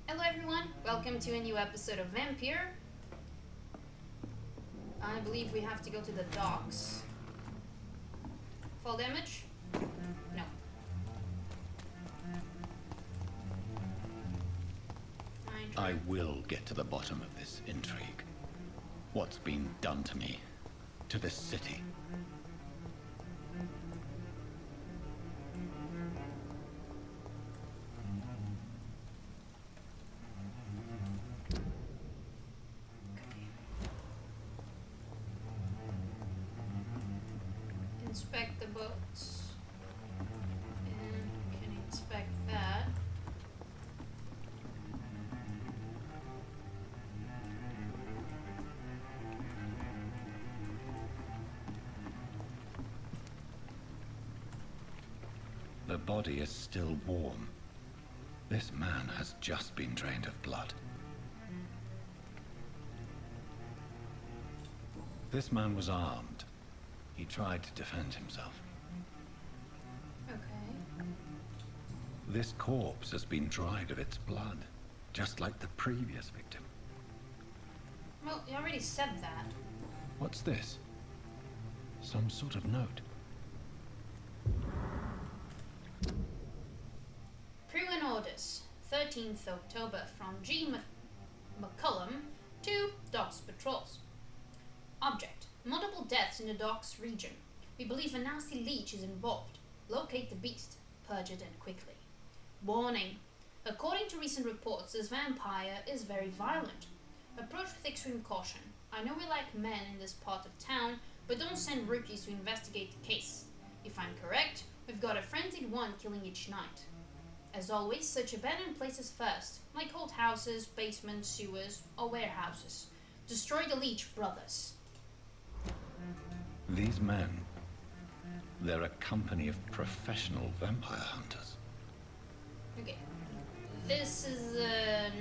Hello everyone, welcome to a new episode of Vampyr. I believe we have to go to the docks. Fall damage? No. I will get to the bottom of this intrigue. What's been done to me, to this city. Inspect the boats. And can inspect that. The body is still warm. This man has just been drained of blood. This man was armed. He tried to defend himself. Okay. This corpse has been dried of its blood, just like the previous victim. Well, you already said that. What's this? Some sort of note. Pruin orders, 13th October from G. McCullum to Docks Patrols. Object, multiple deaths in the Docks region. We believe a nasty leech is involved. Locate the beast, purge it and quickly. Warning, according to recent reports, this vampire is very violent. Approach with extreme caution. I know we like men in this part of town, but don't send rookies to investigate the case. If I'm correct, we've got a frenzied one killing each night. As always, search abandoned places first, like old houses, basements, sewers, or warehouses. Destroy the leech, brothers. These men, they're a company of professional vampire hunters. Okay. This is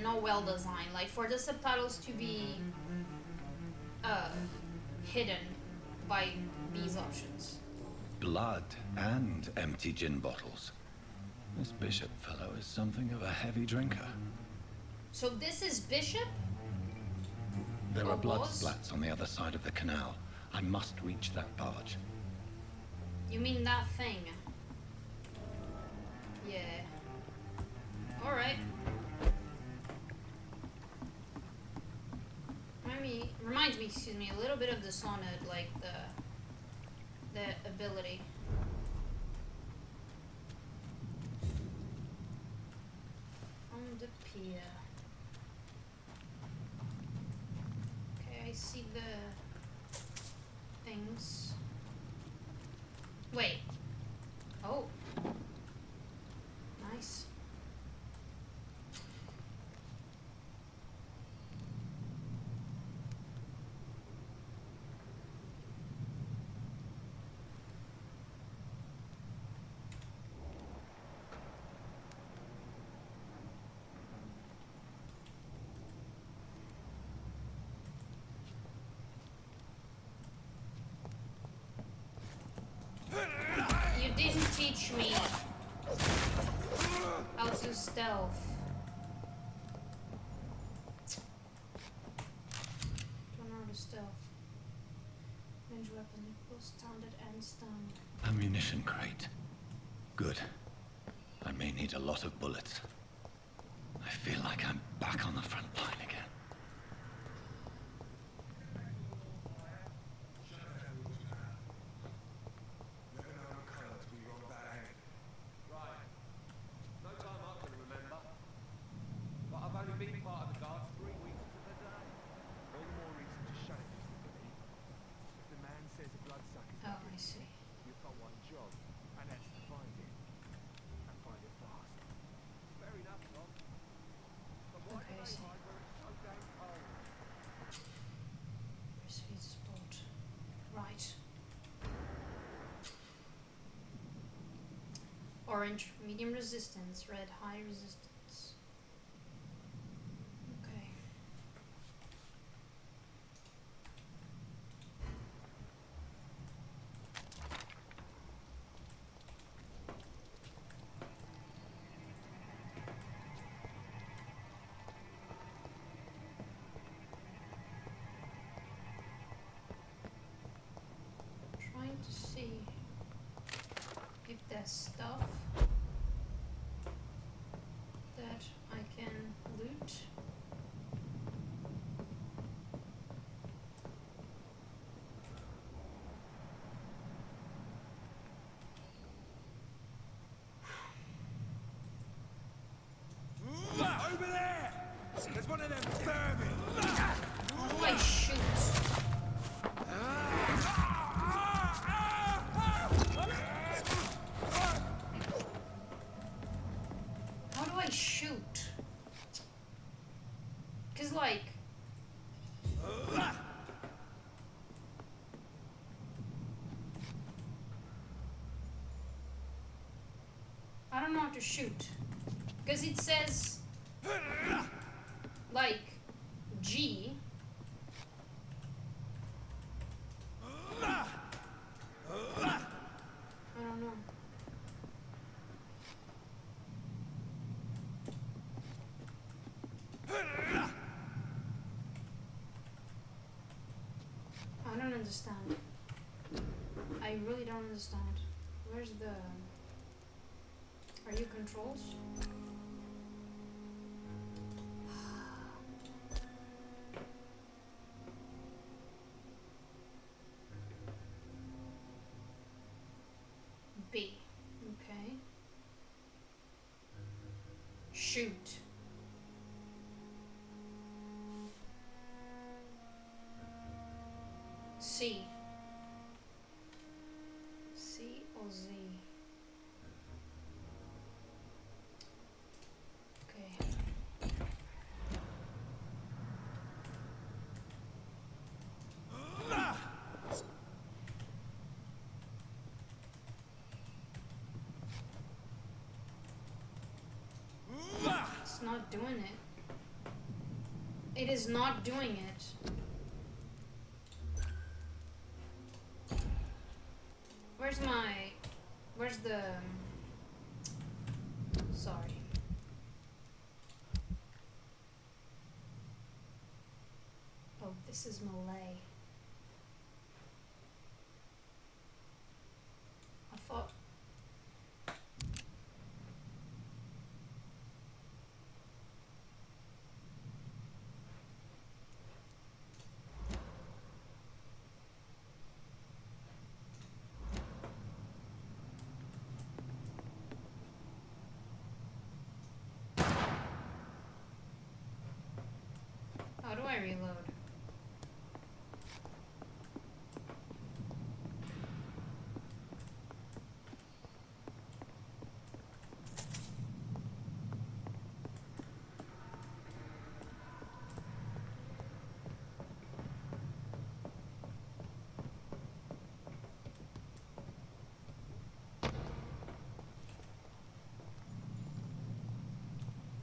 not well designed. Like, for the subtitles to be hidden by these options. Blood and empty gin bottles. This Bishop fellow is something of a heavy drinker. So this is Bishop? There are blood was? splats on the other side of the canal. I must reach that barge. You mean that thing? Yeah. Alright. Reminds me, excuse me, a little bit of the Sonnet, like the ability. From the pier. Okay, I see the things. Wait. Oh. Nice. You didn't teach me how to stealth. Don't know how to stealth. Range weapon equals standard and stun. Ammunition crate. Good. I may need a lot of bullets. I feel like I'm back on the front line again. Oh, I see. You've got one job, and that's to find it. And find it fast. Fair enough, Tom. But why Okay, do I they see. hide where it's so damn cold? Sweet spot. Right. Orange, medium resistance. Red, high resistance. Okay. see if there's stuff that I can loot. Over there! There's one of them vermin! How do I shoot? How do I shoot? Cause like I don't know how to shoot. Cause it says like G. I don't know. I don't understand. I really don't understand. Where's the... Are you controls? B. Okay. Shoot. C. C or Z? Okay. It's not doing it. It is not doing it. Where's the... Sorry. Oh, this is Malay. I thought... How do I reload?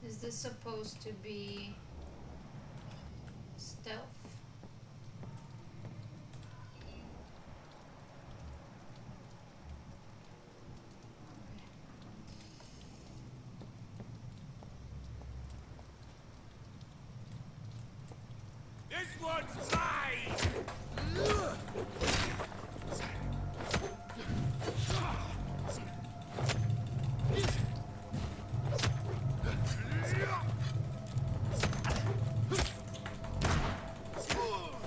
Is this supposed to be stealth? This one's mine!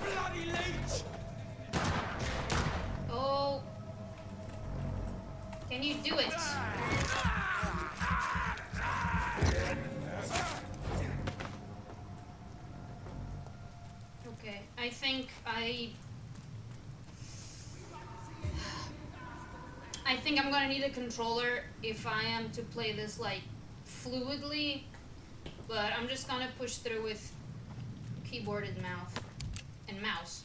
Bloody leech! Oh, can you do it? Okay, I think I'm gonna need a controller if I am to play this like fluidly, but I'm just gonna push through with keyboard and mouse.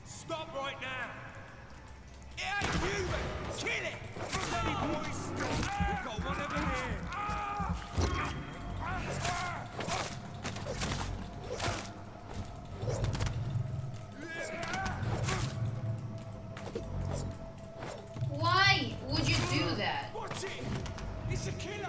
Stop right now! It ain't human! Kill it! Ready, boys! We've got one over here! Why would you do that? Watch it! It's a killer!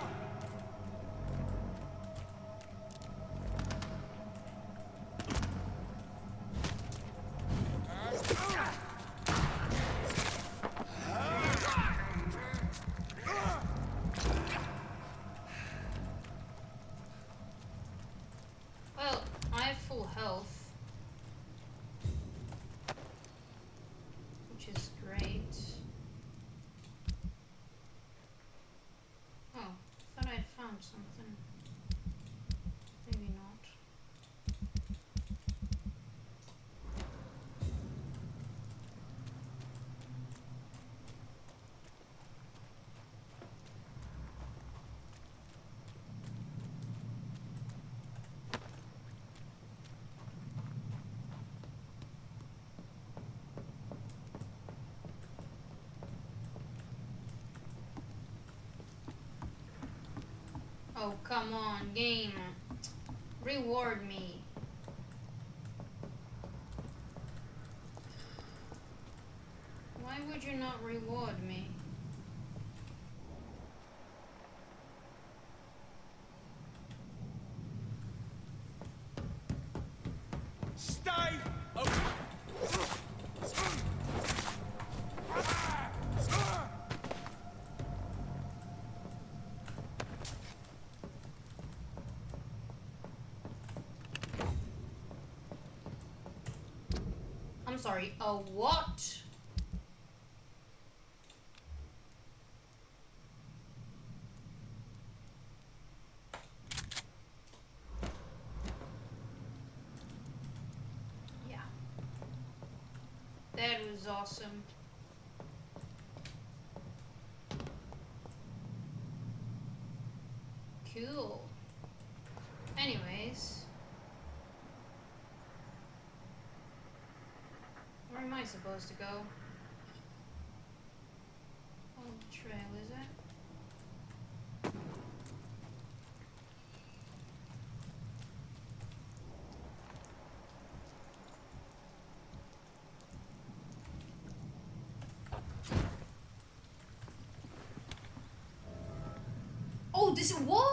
or something. Maybe not. Oh, come on, game. Reward me. Why would you not reward me? Stay away. I'm sorry, a what? Yeah. That was awesome. Cool. Anyways. Where am I supposed to go? Oh, the trail, is it? Oh, this is what?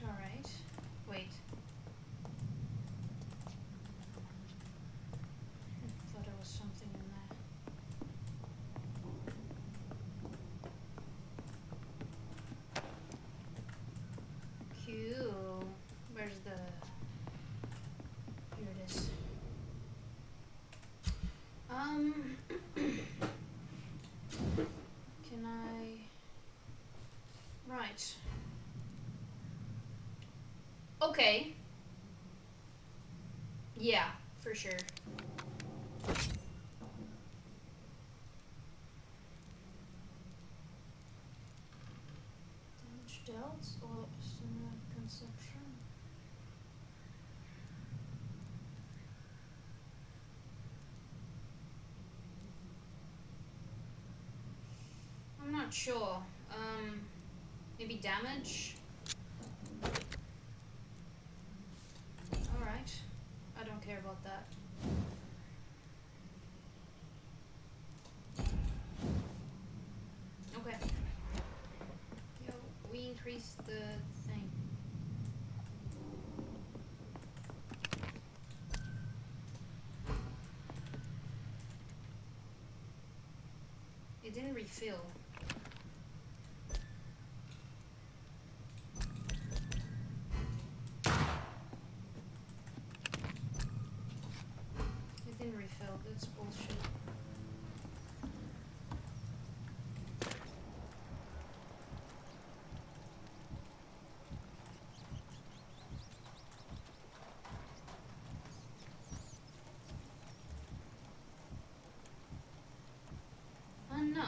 Alright. Wait. I thought there was something in there. Cool. Where's the... Here it is. Can I... Right. Okay. Yeah, for sure. Damage dealt or similar conception? I'm not sure. Maybe damage? Alright. I don't care about that. Okay. Yo, we increased the thing. It didn't refill. It didn't refill, that's bullshit. Unknown.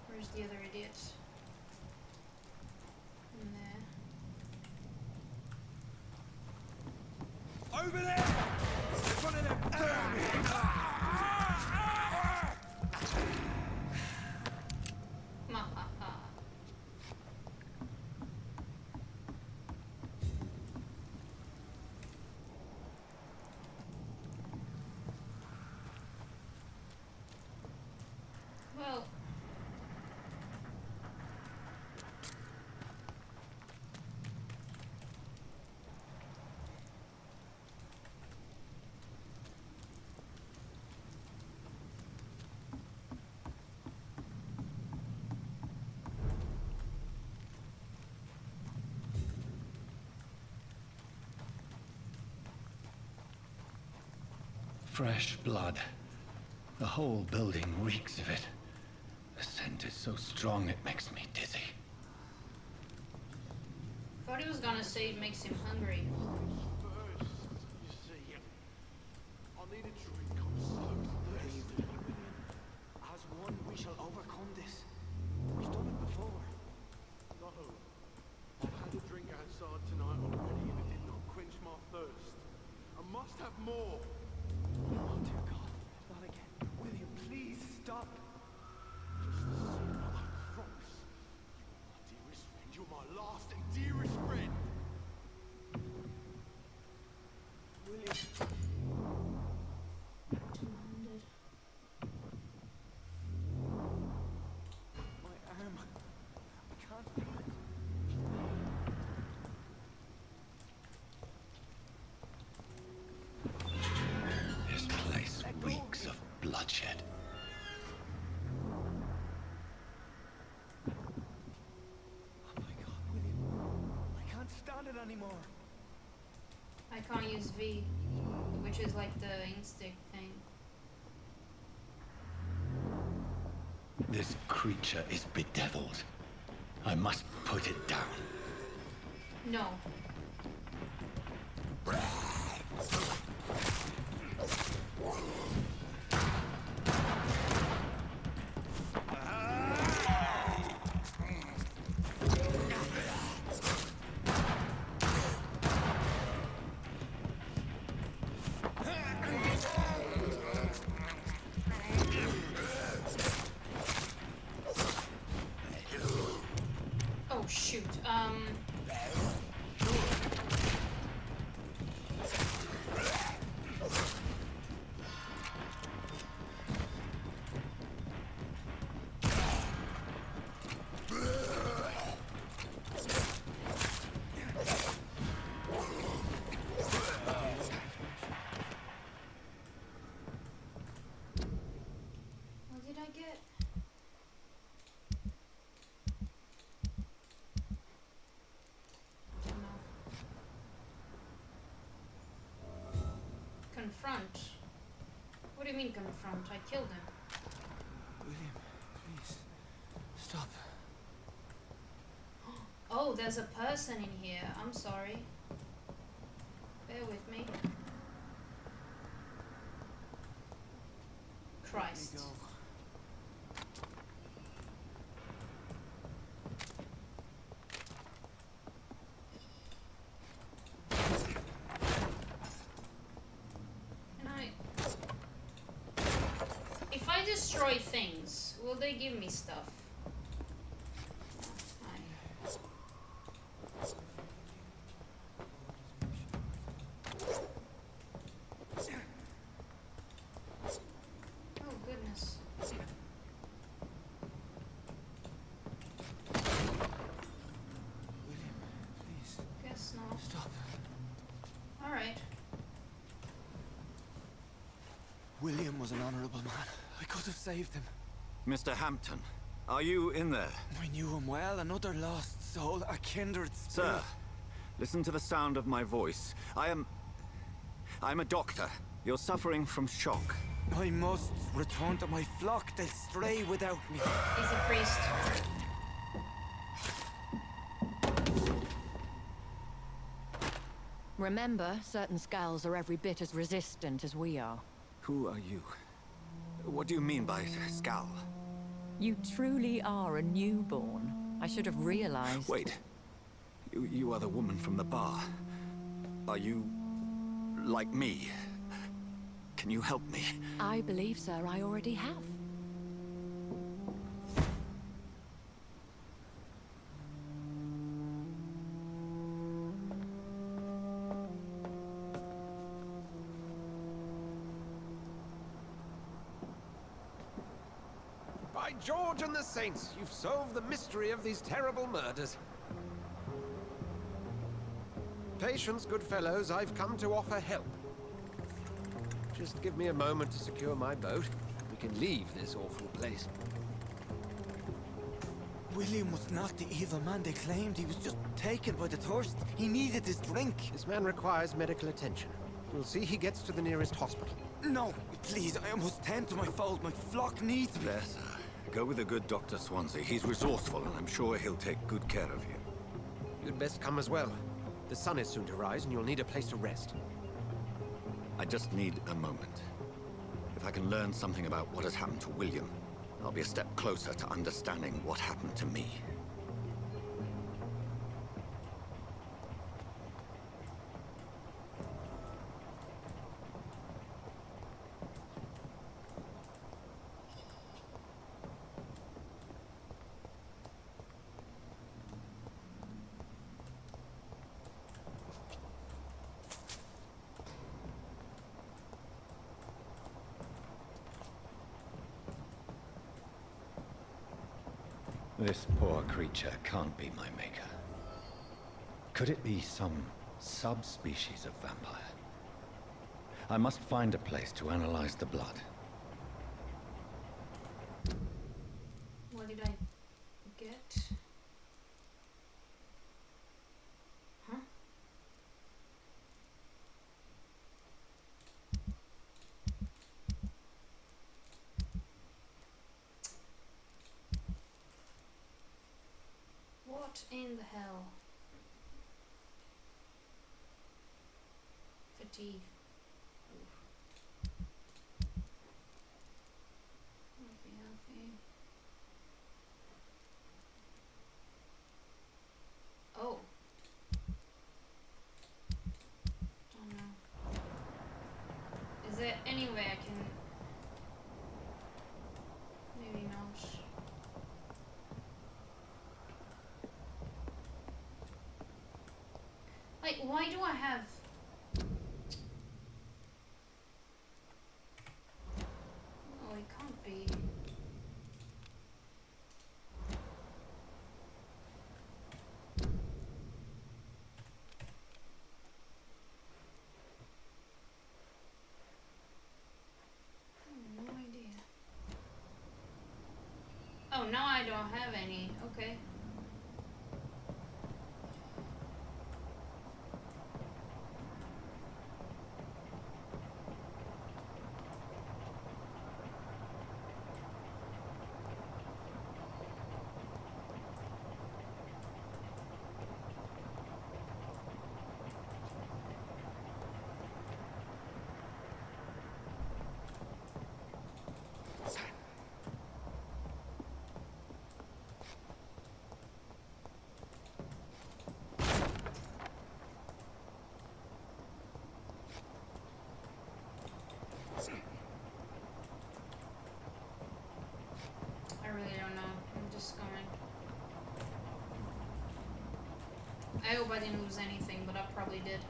Where's the other idiot? In there. Over there! It's one of them vermin! Mahaha. Well, Fresh blood. The whole building reeks of it. The scent is so strong it makes me dizzy. Thought he was gonna say it makes him hungry. You see, I need a drink. I'm so thirsty. As one, we shall overcome this. We've done it before. No. I've had a drink outside tonight already and it did not quench my thirst. I must have more. Oh, dear God. Not again. William, please stop. Just the same, I promise. You are my dearest friend. You're my last and dearest friend. William. 200. My arm. I can't feel it. This place reeks of bloodshed. Oh my God, William. I can't stand it anymore. I can't use V, which is like the instinct thing. This creature is bedeviled. I must put it down. No. Oh shoot. What did I get? Don't know. Confront. What do you mean confront? I killed him. William, please. Stop. Oh, there's a person in here. I'm sorry. Bear with me. Christ. Let me go. Can I... If I destroy things, will they give me stuff? Fine. Oh goodness. William, please. Guess not. Stop. Alright. William was an honorable man. I could have saved him. Mr. Hampton, are you in there? I knew him well, another lost soul, a kindred spirit. Sir, listen to the sound of my voice. I'm a doctor. You're suffering from shock. I must return to my flock. They'll stray without me. He's a priest. Remember, certain skulls are every bit as resistant as we are. Who are you? What do you mean by scowl? You truly are a newborn. I should have realized. Wait. You are the woman from the bar. Are you... like me? Can you help me? I believe, sir, I already have. By George and the Saints, you've solved the mystery of these terrible murders. Patience, good fellows, I've come to offer help. Just give me a moment to secure my boat. We can leave this awful place. William was not the evil man they claimed. He was just taken by the thirst. He needed this drink. This man requires medical attention. We'll see he gets to the nearest hospital. No, please, I must tend to my fold. My flock needs me. Yes, go with the good Dr. Swansea. He's resourceful, and I'm sure he'll take good care of you. You'd best come as well. The sun is soon to rise, and you'll need a place to rest. I just need a moment. If I can learn something about what has happened to William, I'll be a step closer to understanding what happened to me. This poor creature can't be my maker. Could it be some subspecies of vampire? I must find a place to analyze the blood. What did I get? Huh? What in the hell? Fatigue. Healthy. Oh. Don't know. Is there any way I can... Maybe not. Like, why do I have... Oh, it can't be. No idea. Oh, now I don't have any. Okay. I really don't know. I'm just going. I hope I didn't lose anything, but I probably did.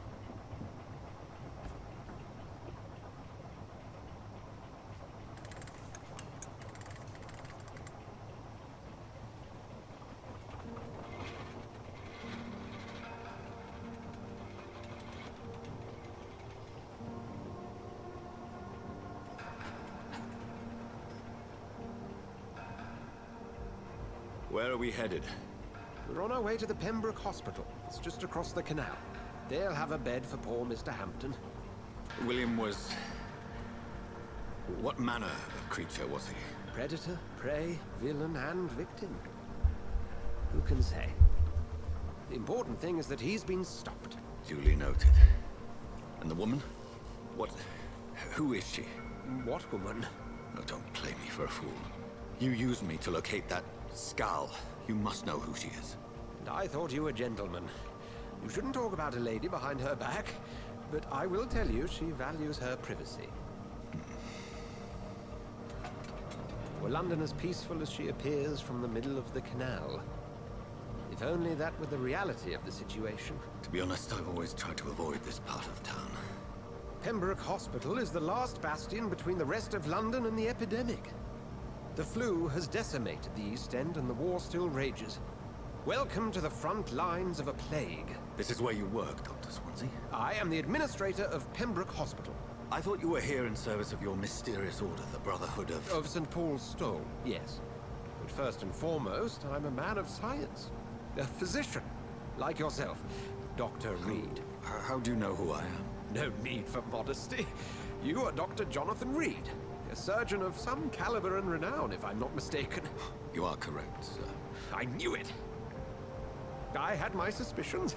Where are we headed? We're on our way to the Pembroke Hospital. It's just across the canal. They'll have a bed for poor Mr. Hampton. William was... What manner of creature was he? Predator, prey, villain, and victim. Who can say? The important thing is that he's been stopped. Duly noted. And the woman? What... Who is she? What woman? Oh, don't play me for a fool. You used me to locate that skull. You must know who she is. And I thought you a gentleman. You shouldn't talk about a lady behind her back, but I will tell you she values her privacy. Were London as peaceful as she appears from the middle of the canal? If only that were the reality of the situation. To be honest, I've always tried to avoid this part of town. Pembroke Hospital is the last bastion between the rest of London and the epidemic. The flu has decimated the East End and the war still rages. Welcome to the front lines of a plague. This is where you work, Dr. Swansea? I am the administrator of Pembroke Hospital. I thought you were here in service of your mysterious order, the Brotherhood of... Of St. Paul's Stole, yes. But first and foremost, I'm a man of science. A physician, like yourself, Dr. Reid. How do you know who I am? No need for modesty. You are Dr. Jonathan Reid, a surgeon of some caliber and renown, if I'm not mistaken. You are correct, sir. I knew it! I had my suspicions.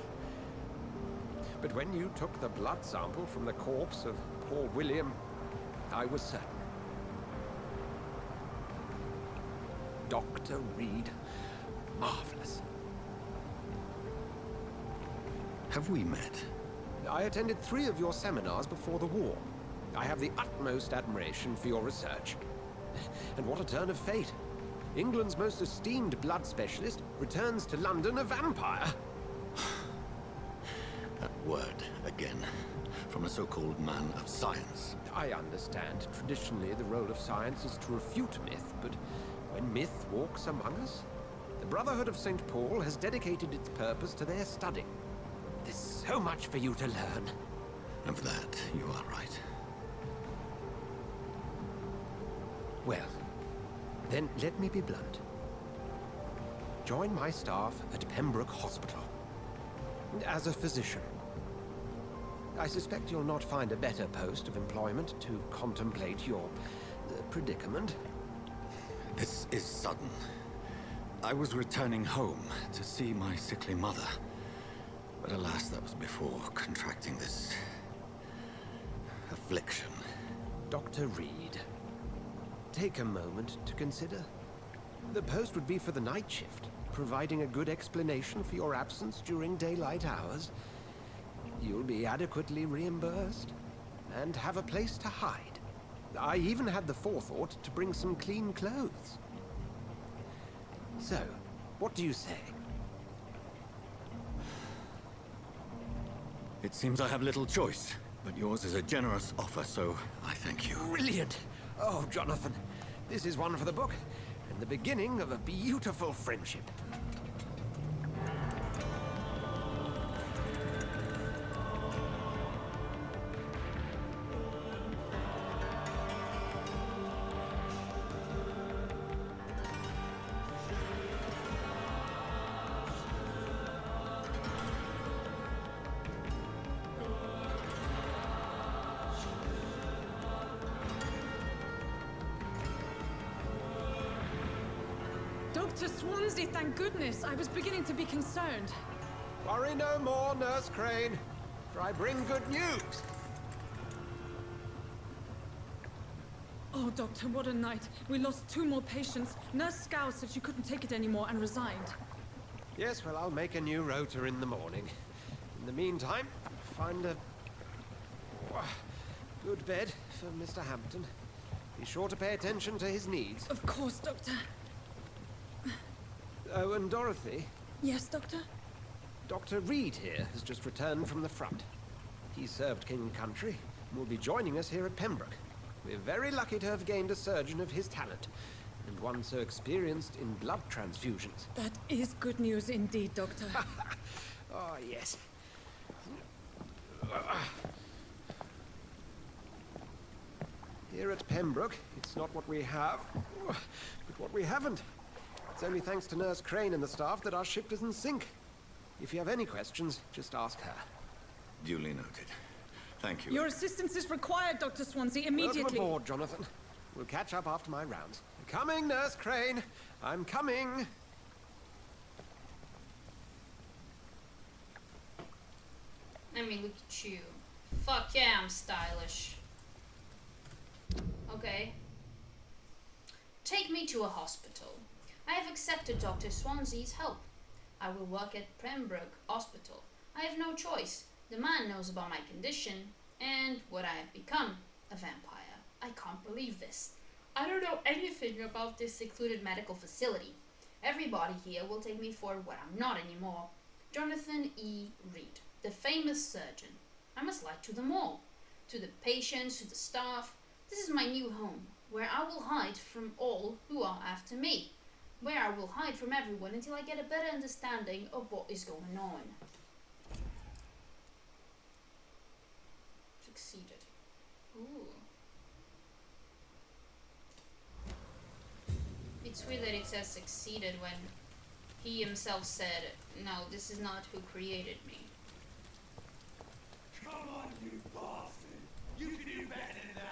But when you took the blood sample from the corpse of poor William, I was certain. Dr. Reid. Marvelous. Have we met? I attended 3 of your seminars before the war. I have the utmost admiration for your research. And what a turn of fate. England's most esteemed blood specialist returns to London a vampire. That word, again. From a so-called man of science. I understand. Traditionally, the role of science is to refute myth, but when myth walks among us, the Brotherhood of St. Paul has dedicated its purpose to their study. There's so much for you to learn. Of that, you are right. Well, then let me be blunt. Join my staff at Pembroke Hospital. As a physician. I suspect you'll not find a better post of employment to contemplate your predicament. This is sudden. I was returning home to see my sickly mother. But alas, that was before contracting this affliction. Dr. Reid, take a moment to consider. The post would be for the night shift, providing a good explanation for your absence during daylight hours. You'll be adequately reimbursed, and have a place to hide. I even had the forethought to bring some clean clothes. So, what do you say? It seems I have little choice, but yours is a generous offer, so I thank you. Brilliant! Oh, Jonathan, this is one for the book, and the beginning of a beautiful friendship. Dr. Swansea, thank goodness. I was beginning to be concerned. Worry no more, Nurse Crane, for I bring good news. Oh, Doctor, what a night. We lost 2 more patients. Nurse Scow said she couldn't take it anymore and resigned. Yes, well, I'll make a new rota in the morning. In the meantime, find a good bed for Mr. Hampton. Be sure to pay attention to his needs. Of course, Doctor. Oh, and Dorothy, Yes, Doctor? Dr. Reid here has just returned from the front. He served King Country and will be joining us here at Pembroke. We're very lucky to have gained a surgeon of his talent, and one so experienced in blood transfusions. That is good news indeed, Doctor. Oh, yes. Here at Pembroke, it's not what we have, but what we haven't. It's only thanks to Nurse Crane and the staff that our ship doesn't sink. If you have any questions, just ask her. Duly noted. Thank you. Your assistance is required, Dr. Swansea, immediately. Welcome aboard, Jonathan. We'll catch up after my rounds. Coming, Nurse Crane. I'm coming. I mean, look at you. Fuck yeah, I'm stylish. Okay. Take me to a hospital. I have accepted Dr. Swansea's help. I will work at Pembroke Hospital. I have no choice. The man knows about my condition and what I have become, a vampire. I can't believe this. I don't know anything about this secluded medical facility. Everybody here will take me for what I'm not anymore. Jonathan E. Reid, the famous surgeon. I must lie to them all. To the patients, to the staff. This is my new home, where I will hide from all who are after me. Where I will hide from everyone until I get a better understanding of what is going on. Succeeded. Ooh. It's weird that it says succeeded when he himself said, no, this is not who created me. Come on, you bastard! You can do better than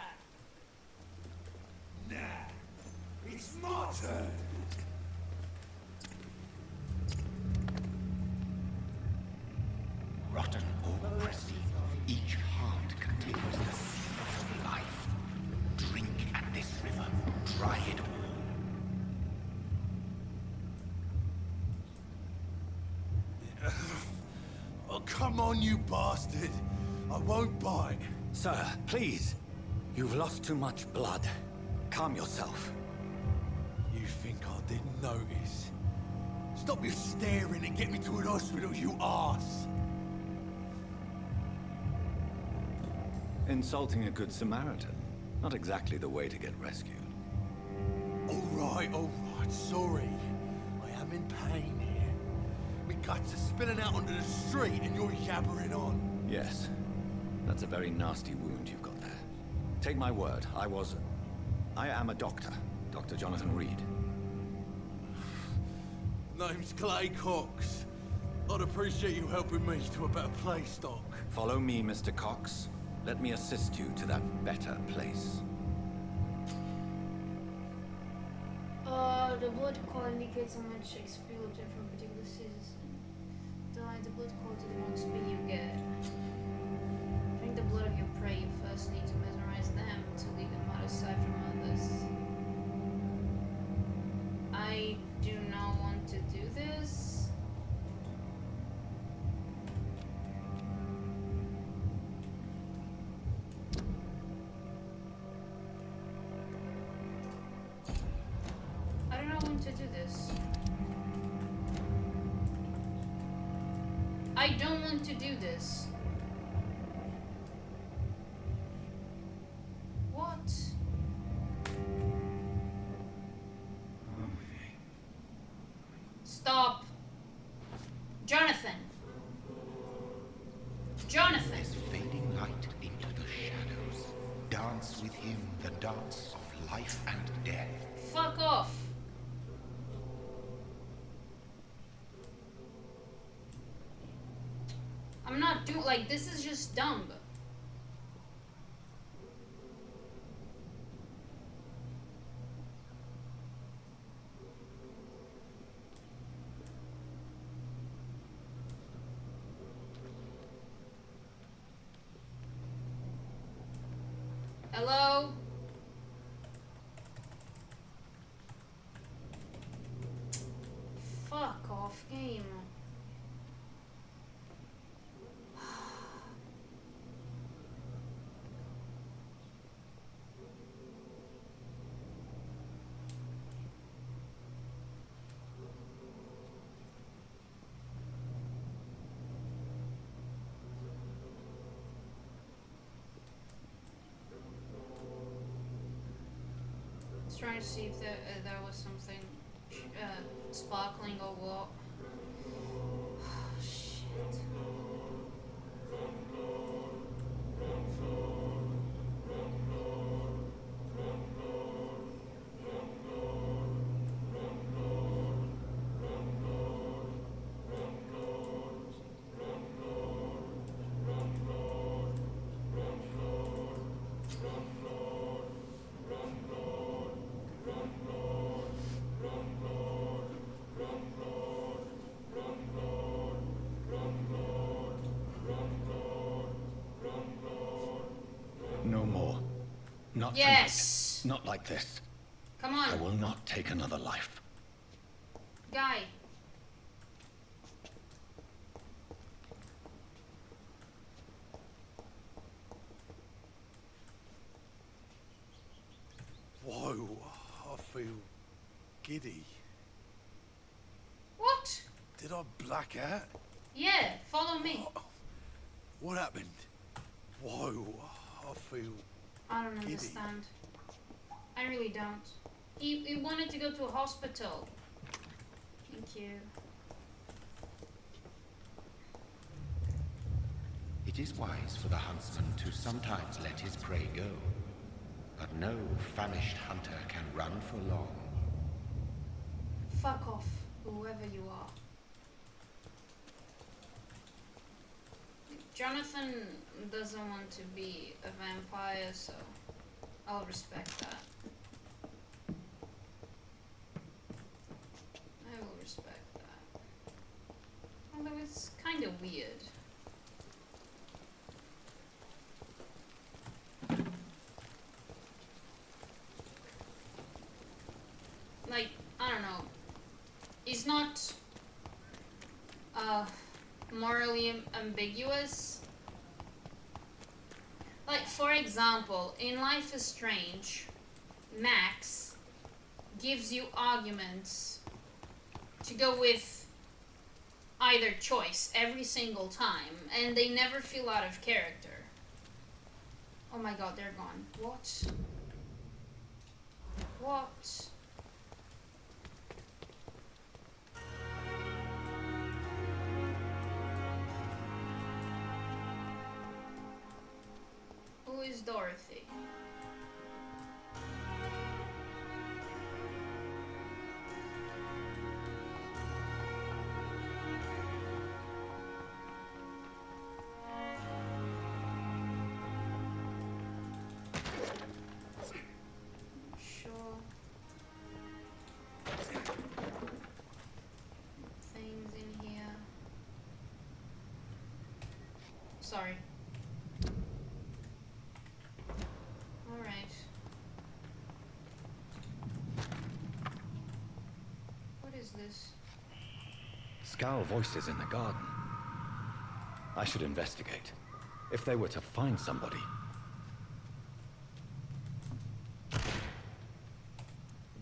It's my turn. Rotten or pristine, each heart contains the seed of life. Drink at this river, try it all. Oh, come on, you bastard. I won't bite. Sir, please. You've lost too much blood. Calm yourself. You think I didn't notice? Stop your staring and get me to an hospital, you arse! Insulting a good Samaritan. Not exactly the way to get rescued. All right, sorry. I am in pain here. My guts are spilling out onto the street and you're yabbering on. Yes. That's a very nasty wound you've got there. Take my word, I am a doctor. Dr. Jonathan Reid. Name's Clay Cox. I'd appreciate you helping me to a better place, Doc. Follow me, Mr. Cox. Let me assist you to that better place. The blood call indicates how much XP will obtain from a particular citizen. The blood call to the more XP you get. Drink the blood of your prey. You first need to mesmerize them to lead them out of sight from others. I do not want to do this. I do not want to do this. I don't want to do this. What? Stop. Jonathan. Jonathan. This fading light into the shadows. Dance with him the dance of life and death. Fuck off. I'm not doing, like, this is just dumb. Hello? Fuck off, game. Trying to see if there was something sparkling or what. Shit. No more. Not Yes. tonight. Not like this. Come I on, will not take another life. guy. Whoa, I feel giddy. What? Did I black out? Yeah, follow me. What happened? Whoa, I feel... I don't Giddy. understand. I really don't. He wanted to go to a hospital. Thank you. It is wise for the huntsman to sometimes let his prey go. But no famished hunter can run for long. Fuck off, whoever you are. Jonathan doesn't want to be a vampire, so I'll respect that. kind of weird. Like, I don't know. It's not morally ambiguous. Like, for example, in Life is Strange, Max gives you arguments to go with either choice every single time, and they never feel out of character. Oh my god, they're gone. What? What? Who is Dorothy? Sure. Things in here. Sorry. Alright. What is this? Scowl voices in the garden. I should investigate. If they were to find somebody.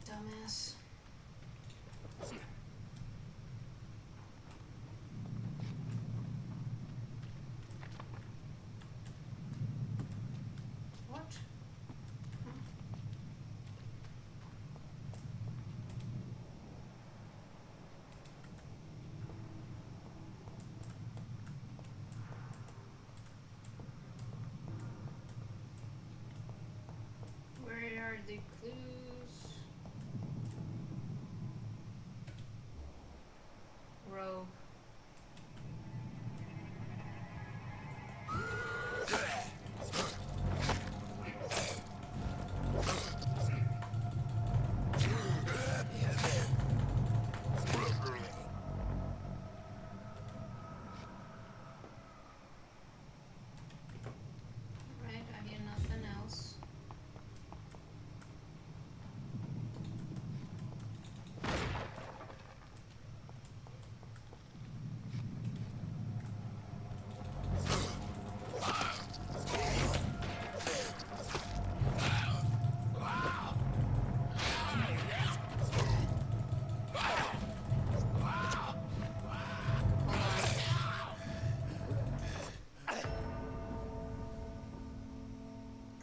Dumbass. What? Huh? Where are the clues? Rogue. Right, I hear nothing else.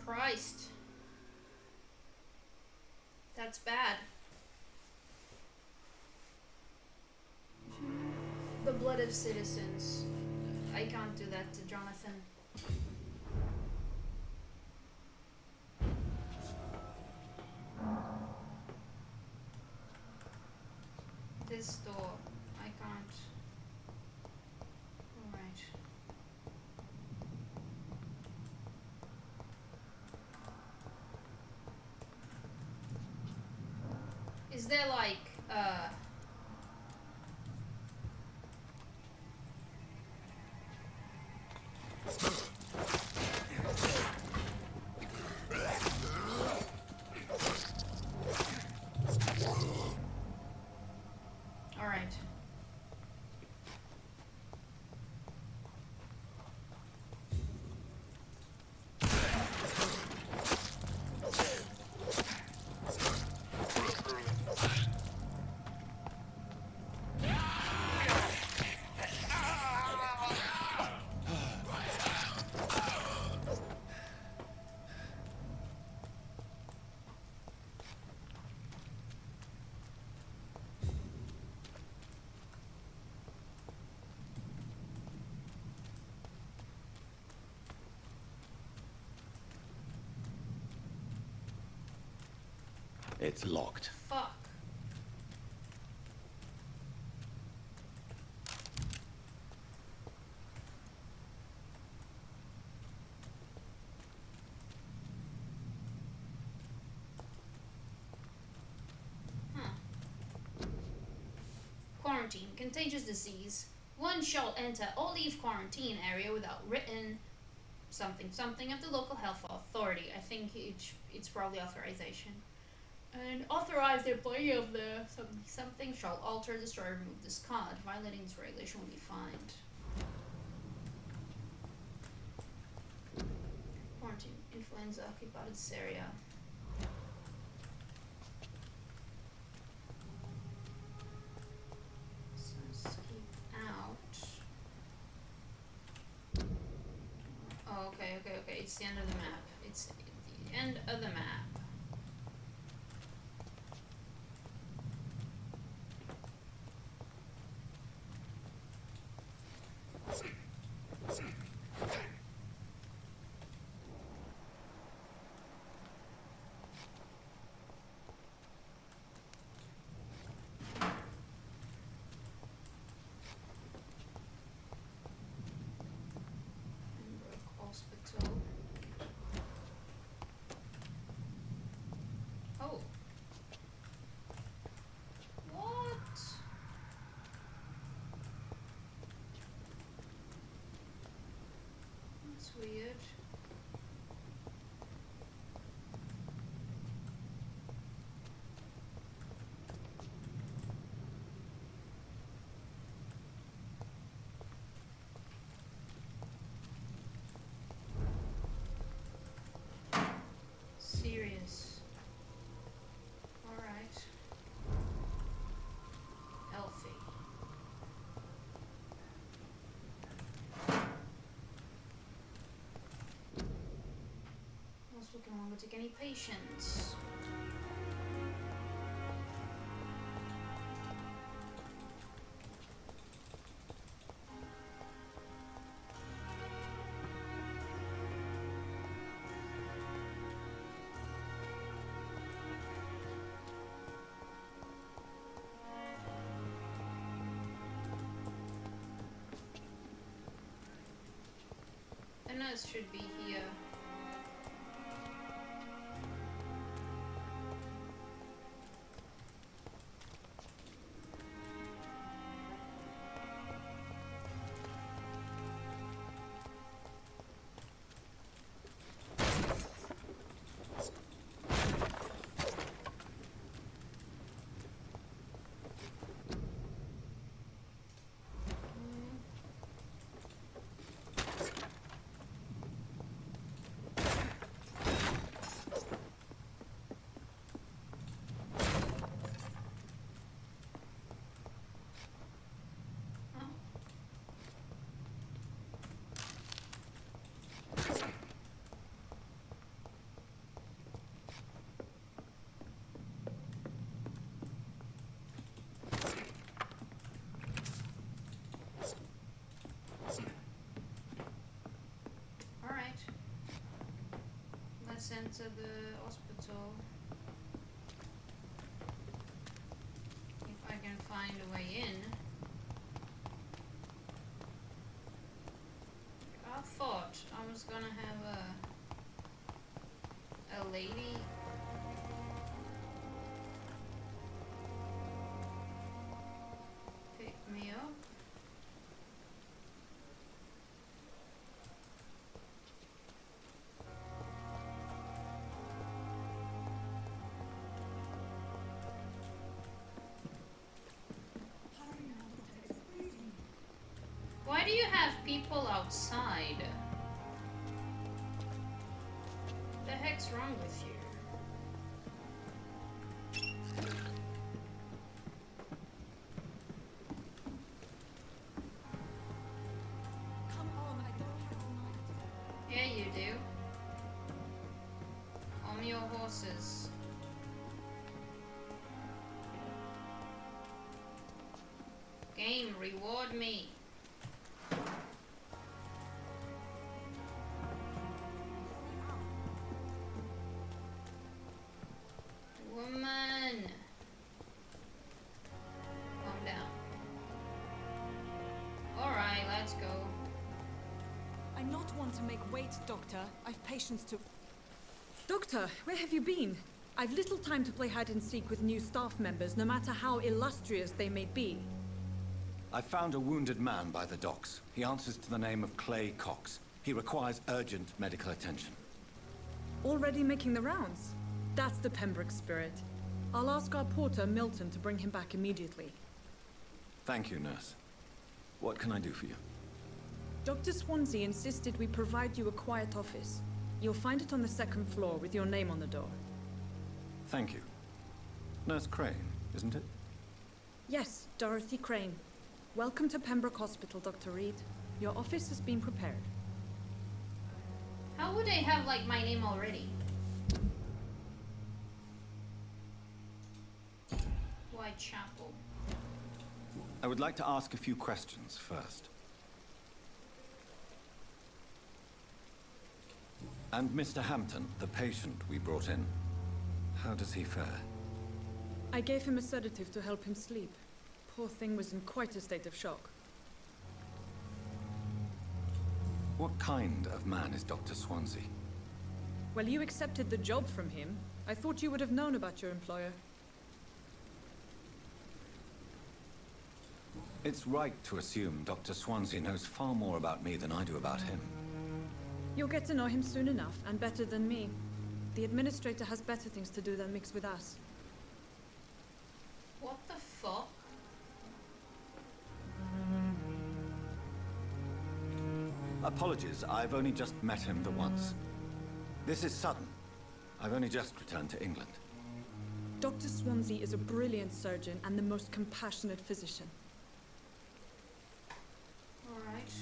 Christ. That's bad. The blood of citizens. I can't do that to Jonathan. This door. I can't. Alright. Is there like, alright. It's locked. Fuck. Quarantine. Contagious disease. One shall enter or leave quarantine area without written something something of the local health authority. I think it's probably authorization. And authorized employee of the something something shall alter, destroy, remove, discard. Violating this regulation will be fined. Quarantine. Influenza occupied this area. So skip out. Oh, okay. It's the end of the map. It's the end of the map. Hospital. Oh. What? That's weird. Serious. Alright. Elfie. What's looking longer to take any patients? The nurse should be here. Alright. Let's enter the hospital. If I can find a way in. I thought I was gonna have a lady pick me up. Why do you have people outside? The heck's wrong with you? Come on, I don't have time. Yeah, you do. On your horses. Game, reward me. Woman. Calm down. Alright, let's go. I not want to make wait, Doctor. I've patience to... Doctor, where have you been? I've little time to play hide and seek with new staff members, no matter how illustrious they may be. I found a wounded man by the docks. He answers to the name of Clay Cox. He requires urgent medical attention. Already making the rounds? That's the Pembroke spirit. I'll ask our porter, Milton, to bring him back immediately. Thank you, nurse. What can I do for you? Dr. Swansea insisted we provide you a quiet office. You'll find it on the second floor with your name on the door. Thank you. Nurse Crane, isn't it? Yes, Dorothy Crane. Welcome to Pembroke Hospital, Dr. Reid. Your office has been prepared. How would they have, like, my name already? Whitechapel. I would like to ask a few questions first. And Mr. Hampton, the patient we brought in, how does he fare? I gave him a sedative to help him sleep. Poor thing was in quite a state of shock. What kind of man is Dr. Swansea? Well, you accepted the job from him. I thought you would have known about your employer. It's right to assume Dr. Swansea knows far more about me than I do about him. You'll get to know him soon enough, and better than me. The administrator has better things to do than mix with us. What the fuck? Apologies, I've only just met him the once. This is sudden. I've only just returned to England. Dr. Swansea is a brilliant surgeon and the most compassionate physician. Alright.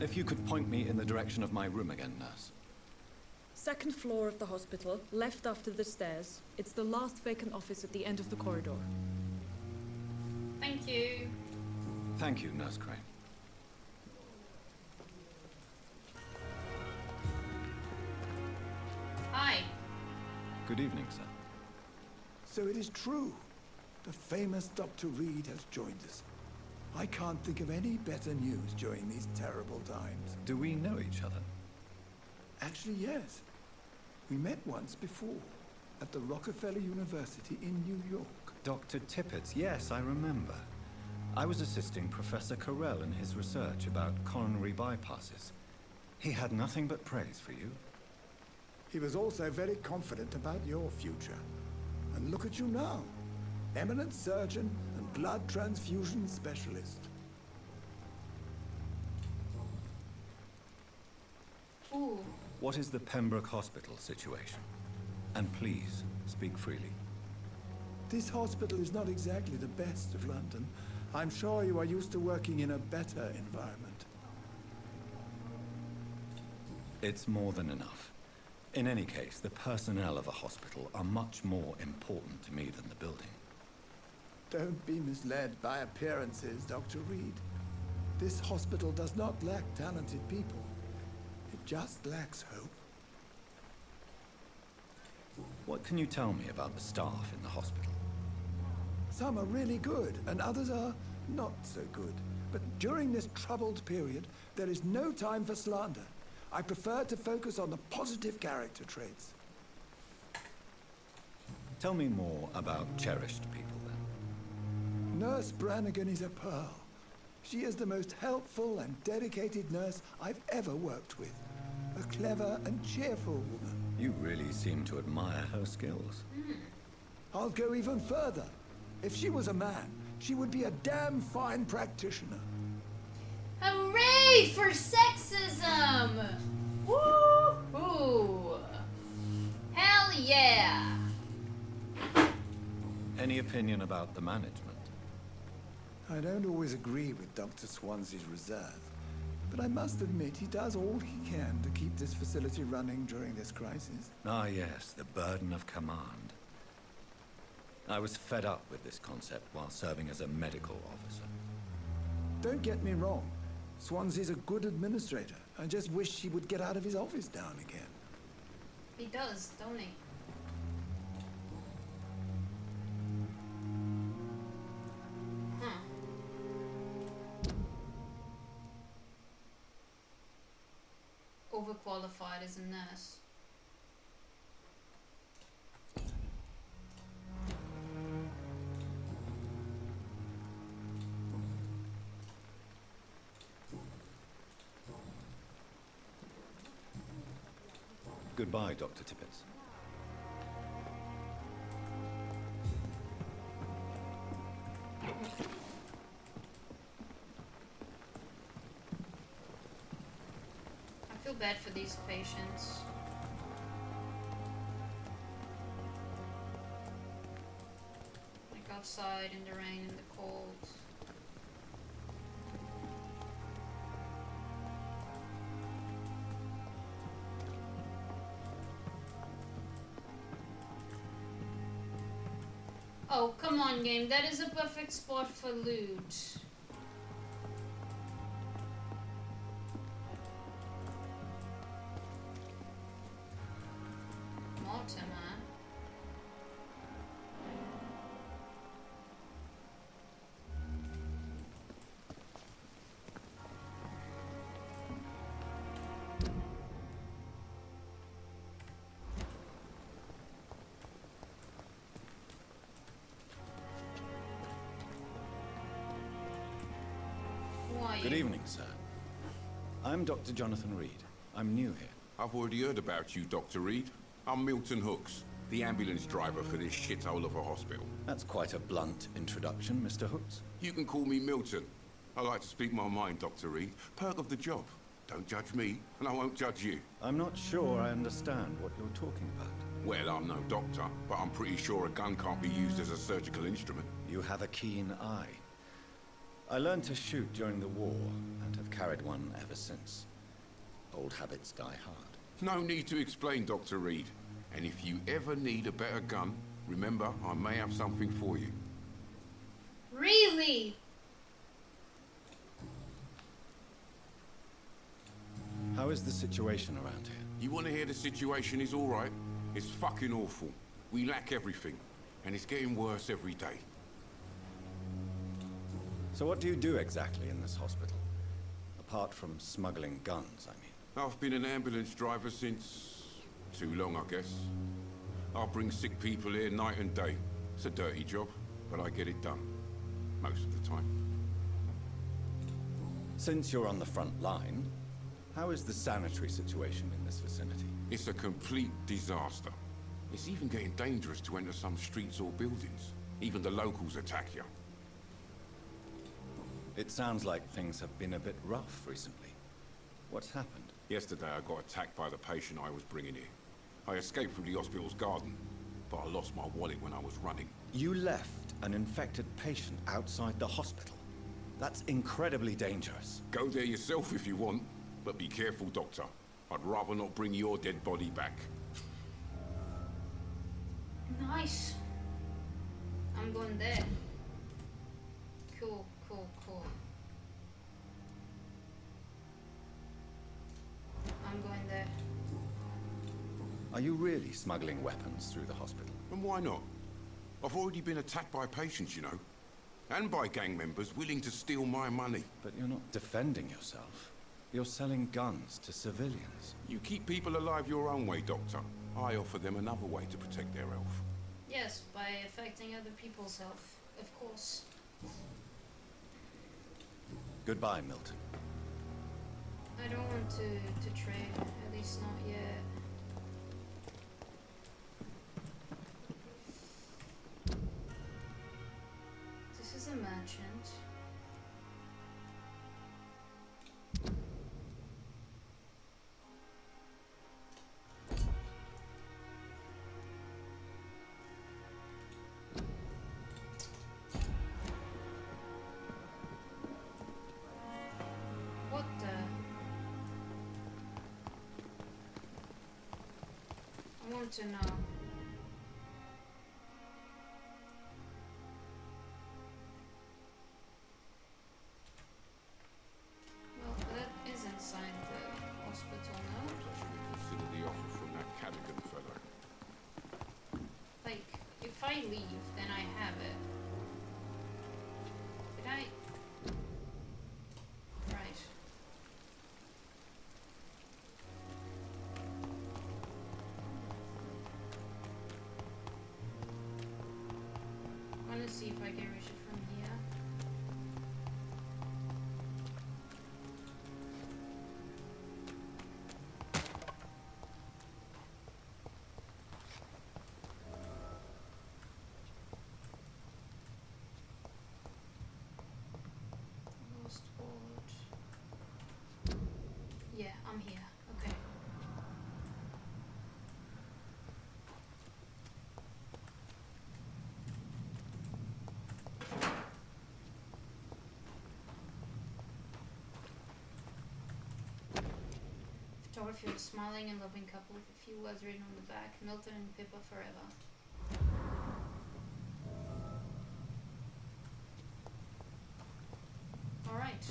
If you could point me in the direction of my room again, nurse. Second floor of the hospital, left after the stairs. It's the last vacant office at the end of the corridor. Thank you. Thank you, Nurse Crane. Hi. Good evening, sir. So it is true. The famous Dr. Reid has joined us. I can't think of any better news during these terrible times. Do we know each other? Actually, yes. We met once before, at the Rockefeller University in New York. Dr. Tippett, yes, I remember. I was assisting Professor Carell in his research about coronary bypasses. He had nothing but praise for you. He was also very confident about your future. And look at you now. Eminent surgeon and blood transfusion specialist. Ooh. What is the Pembroke Hospital situation? And please, speak freely. This hospital is not exactly the best of London. I'm sure you are used to working in a better environment. It's more than enough. In any case, the personnel of a hospital are much more important to me than the building. Don't be misled by appearances, Dr. Reid. This hospital does not lack talented people. It just lacks hope. What can you tell me about the staff in the hospital? Some are really good, and others are not so good. But during this troubled period, there is no time for slander. I prefer to focus on the positive character traits. Tell me more about cherished people, then. Nurse Brannigan is a pearl. She is the most helpful and dedicated nurse I've ever worked with. A clever and cheerful woman. You really seem to admire her skills. I'll go even further. If she was a man, she would be a damn fine practitioner. Hooray for sexism! Woo-hoo! Hell yeah! Any opinion about the management? I don't always agree with Dr. Swansea's reserve, but I must admit he does all he can to keep this facility running during this crisis. Ah yes, the burden of command. I was fed up with this concept while serving as a medical officer. Don't get me wrong. Swansea's a good administrator. I just wish he would get out of his office now and again. He does, don't he? Overqualified as a nurse. Goodbye, Dr. Tippett. I feel bad for these patients. Like outside in the rain and the cold. Oh, come on, game. That is a perfect spot for loot. Mortimer. Who are you? Good evening, sir. I'm Dr. Jonathan Reid. I'm new here. I've already heard about you, Dr. Reid. I'm Milton Hooks, the ambulance driver for this shithole of a hospital. That's quite a blunt introduction, Mr. Hooks. You can call me Milton. I like to speak my mind, Dr. Reid. Perk of the job. Don't judge me, and I won't judge you. I'm not sure I understand what you're talking about. Well, I'm no doctor, but I'm pretty sure a gun can't be used as a surgical instrument. You have a keen eye. I learned to shoot during the war, and have carried one ever since. Old habits die hard. No need to explain, Dr. Reid. And if you ever need a better gun, remember, I may have something for you. Really? How is the situation around here? You want to hear the situation is all right? It's fucking awful. We lack everything, and it's getting worse every day. So what do you do exactly in this hospital? Apart from smuggling guns, I mean. I've been an ambulance driver since... too long, I guess. I'll bring sick people here night and day. It's a dirty job, but I get it done. Most of the time. Since you're on the front line, how is the sanitary situation in this vicinity? It's a complete disaster. It's even getting dangerous to enter some streets or buildings. Even the locals attack you. It sounds like things have been a bit rough recently. What's happened? Yesterday I got attacked by the patient I was bringing here. I escaped from the hospital's garden, but I lost my wallet when I was running. You left an infected patient outside the hospital? That's incredibly dangerous. Go there yourself if you want, but be careful, Doctor. I'd rather not bring your dead body back. Nice. I'm going there. Cool, cool, cool. I'm going there. Are you really smuggling weapons through the hospital? And why not? I've already been attacked by patients, you know. And by gang members willing to steal my money. But you're not defending yourself. You're selling guns to civilians. You keep people alive your own way, Doctor. I offer them another way to protect their health. Yes, by affecting other people's health, of course. Goodbye, Milton. I don't want to trade, at least not yet. This is a merchant. What the? I want to know. Well, that is inside the hospital now. I should consider the offer from that Cadigan fellow. Like, if I leave, then I have it. Did I? Right. I want to see if I can reach it from here. Photography of a smiling and loving couple with a few words written on the back. Milton and Pippa forever. Alright.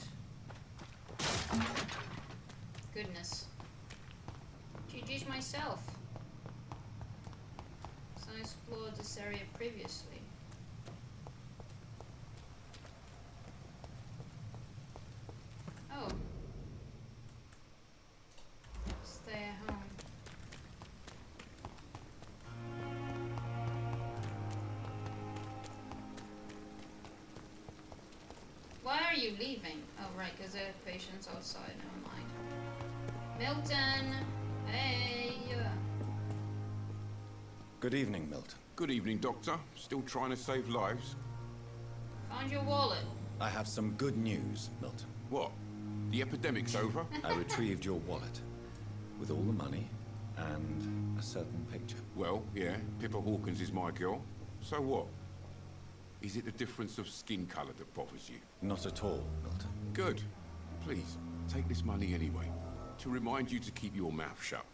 Goodness. GG's myself. So I explored this area previously. Oh. Stay at home. Why are you leaving? Oh, right, because there are patients outside. Never mind. Milton! Hey! Good evening, Milton. Good evening, Doctor. Still trying to save lives? Found your wallet. I have some good news, Milton. What? The epidemic's over? I retrieved your wallet, with all the money and a certain picture. Well, yeah, Pippa Hawkins is my girl. So what? Is it the difference of skin colour that bothers you? Not at all, Milton. Good. Please, take this money anyway. To remind you to keep your mouth shut.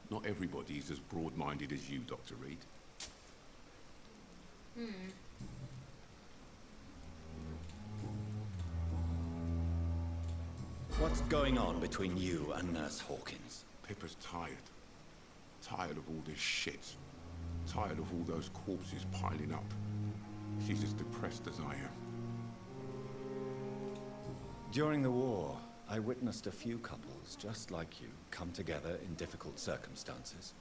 Not everybody is as broad-minded as you, Dr. Reid. What's going on between you and Nurse Hawkins? Pippa's tired. Tired of all this shit. Tired of all those corpses piling up. She's as depressed as I am. During the war, I witnessed a few couples just like you come together in difficult circumstances.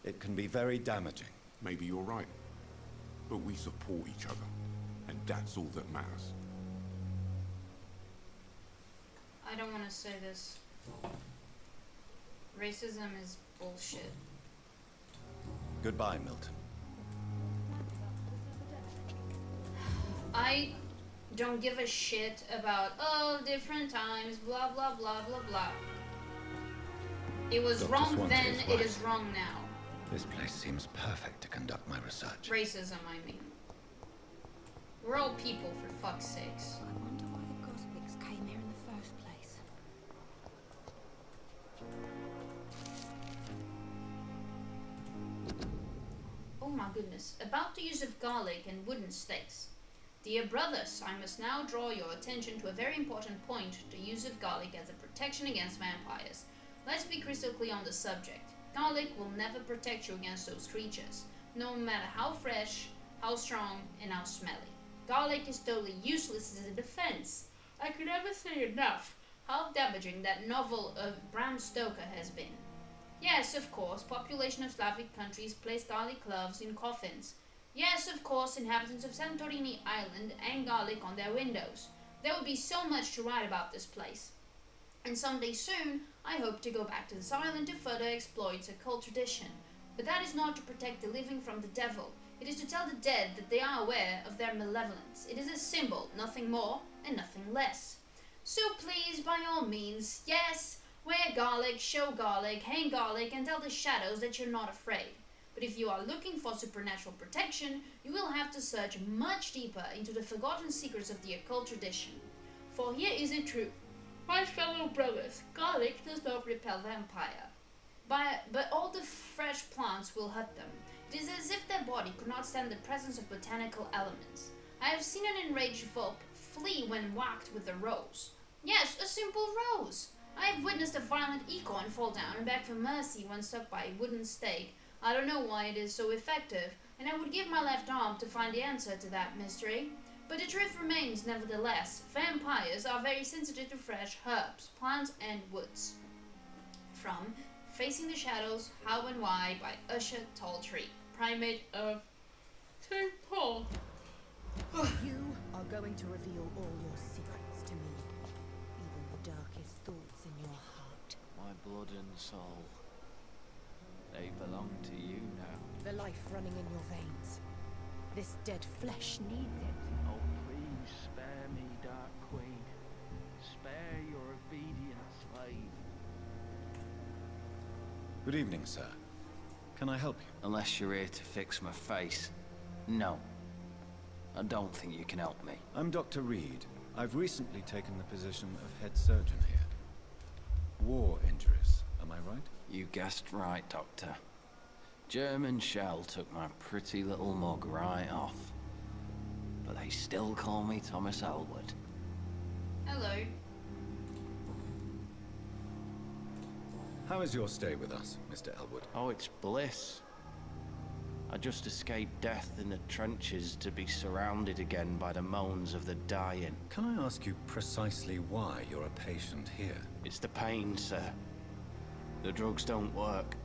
It can be very damaging. Maybe you're right. But we support each other. And that's all that matters. I don't want to say this. Racism is bullshit. Goodbye, Milton. I don't give a shit about, oh, different times, blah, blah, blah, blah, blah. It was Dr. wrong Swansea then, is it right. is wrong now. This place seems perfect to conduct my research. Racism, I mean. We're all people, for fuck's sakes. I wonder why the Goswicks came here in the first place. Oh my goodness. About the use of garlic and wooden stakes. Dear brothers, I must now draw your attention to a very important point, the use of garlic as a protection against vampires. Let's be crystal clear on the subject. Garlic will never protect you against those creatures, no matter how fresh, how strong, and how smelly. Garlic is totally useless as a defense. I could never say enough how damaging that novel of Bram Stoker has been. Yes, of course, population of Slavic countries place garlic cloves in coffins. Yes, of course, inhabitants of Santorini Island hang garlic on their windows. There would be so much to write about this place. And someday soon, I hope to go back to this island to further exploit its occult tradition. But that is not to protect the living from the devil. It is to tell the dead that they are aware of their malevolence. It is a symbol, nothing more and nothing less. So please, by all means, yes, wear garlic, show garlic, hang garlic, and tell the shadows that you're not afraid. But if you are looking for supernatural protection, you will have to search much deeper into the forgotten secrets of the occult tradition. For here is the truth. My fellow brothers, garlic does not repel vampire. But all the fresh plants will hurt them. It is as if their body could not stand the presence of botanical elements. I have seen an enraged Vulp flee when whacked with a rose. Yes, a simple rose. I have witnessed a violent equine fall down and beg for mercy when struck by a wooden stake. I don't know why it is so effective, and I would give my left arm to find the answer to that mystery. But the truth remains, nevertheless. Vampires are very sensitive to fresh herbs, plants, and woods. From Facing the Shadows, How and Why by Usher Talltree, Primate of St. Paul. You are going to reveal all your secrets to me, even the darkest thoughts in your heart. My blood and soul. They belong to you now. The life running in your veins. This dead flesh needs it. Oh, please spare me, Dark Queen. Spare your obedient slave. Good evening, sir. Can I help you? Unless you're here to fix my face. No. I don't think you can help me. I'm Dr. Reid. I've recently taken the position of head surgeon here. War injuries, am I right? right? You guessed right, Doctor. German shell took my pretty little mug right off. But they still call me Thomas Elwood. Hello. How is your stay with us, Mr. Elwood? Oh, it's bliss. I just escaped death in the trenches to be surrounded again by the moans of the dying. Can I ask you precisely why you're a patient here? It's the pain, sir. The drugs don't work.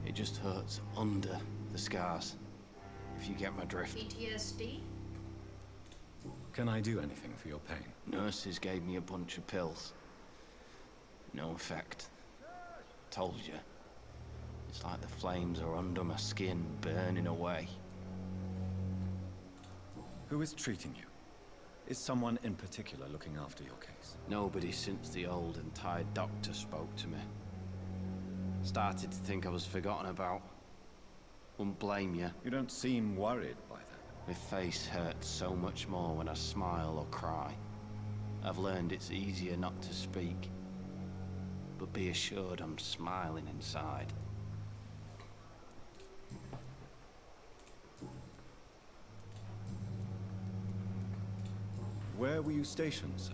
It just hurts under the scars, if you get my drift. PTSD? Can I do anything for your pain? Nurses gave me a bunch of pills. No effect. Told you. It's like the flames are under my skin, burning away. Who is treating you? Is someone in particular looking after your case? Nobody since the old and tired doctor spoke to me. Started to think I was forgotten about. Wouldn't blame you. You don't seem worried by that. My face hurts so much more when I smile or cry. I've learned it's easier not to speak. But be assured I'm smiling inside. Where were you stationed, sir?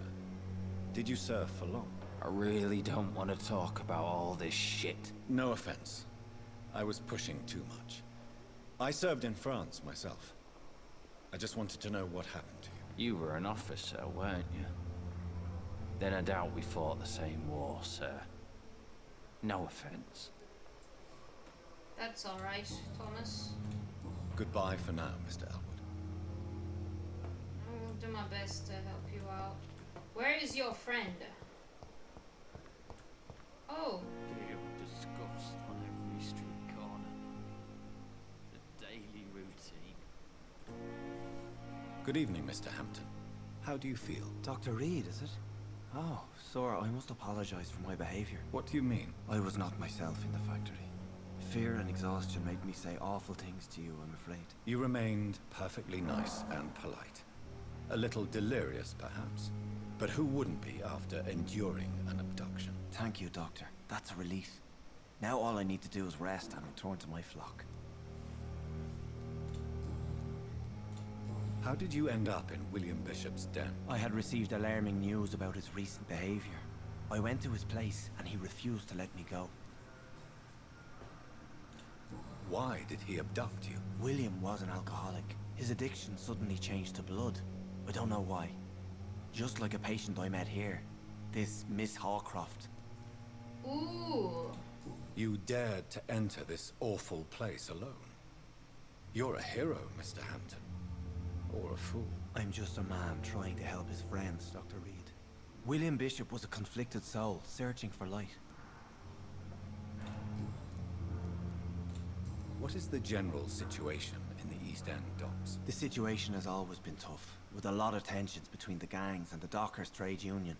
Did you serve for long? I really don't want to talk about all this shit. No offense. I was pushing too much. I served in France myself. I just wanted to know what happened to you. You were an officer, weren't you? Then I doubt we fought the same war, sir. No offense. That's alright, Thomas. Goodbye for now, Mr. Elwood. I will do my best to help you out. Where is your friend? Oh. Feel disgust on every street corner. The daily routine. Good evening, Mr. Hampton. How do you feel? Dr. Reid, is it? Oh, sir, I must apologize for my behavior. What do you mean? I was not myself in the factory. Fear and exhaustion made me say awful things to you, I'm afraid. You remained perfectly nice and polite. A little delirious, perhaps. But who wouldn't be after enduring an abduction? Thank you, Doctor. That's a relief. Now all I need to do is rest and return to my flock. How did you end up in William Bishop's den? I had received alarming news about his recent behavior. I went to his place and he refused to let me go. Why did he abduct you? William was an alcoholic. His addiction suddenly changed to blood. I don't know why. Just like a patient I met here. This Miss Hawcroft. Ooh. You dared to enter this awful place alone. You're a hero, Mr. Hampton. Or a fool. I'm just a man trying to help his friends, Dr. Reid. William Bishop was a conflicted soul, searching for light. What is the general situation in the East End docks? The situation has always been tough, with a lot of tensions between the gangs and the dockers' trade union.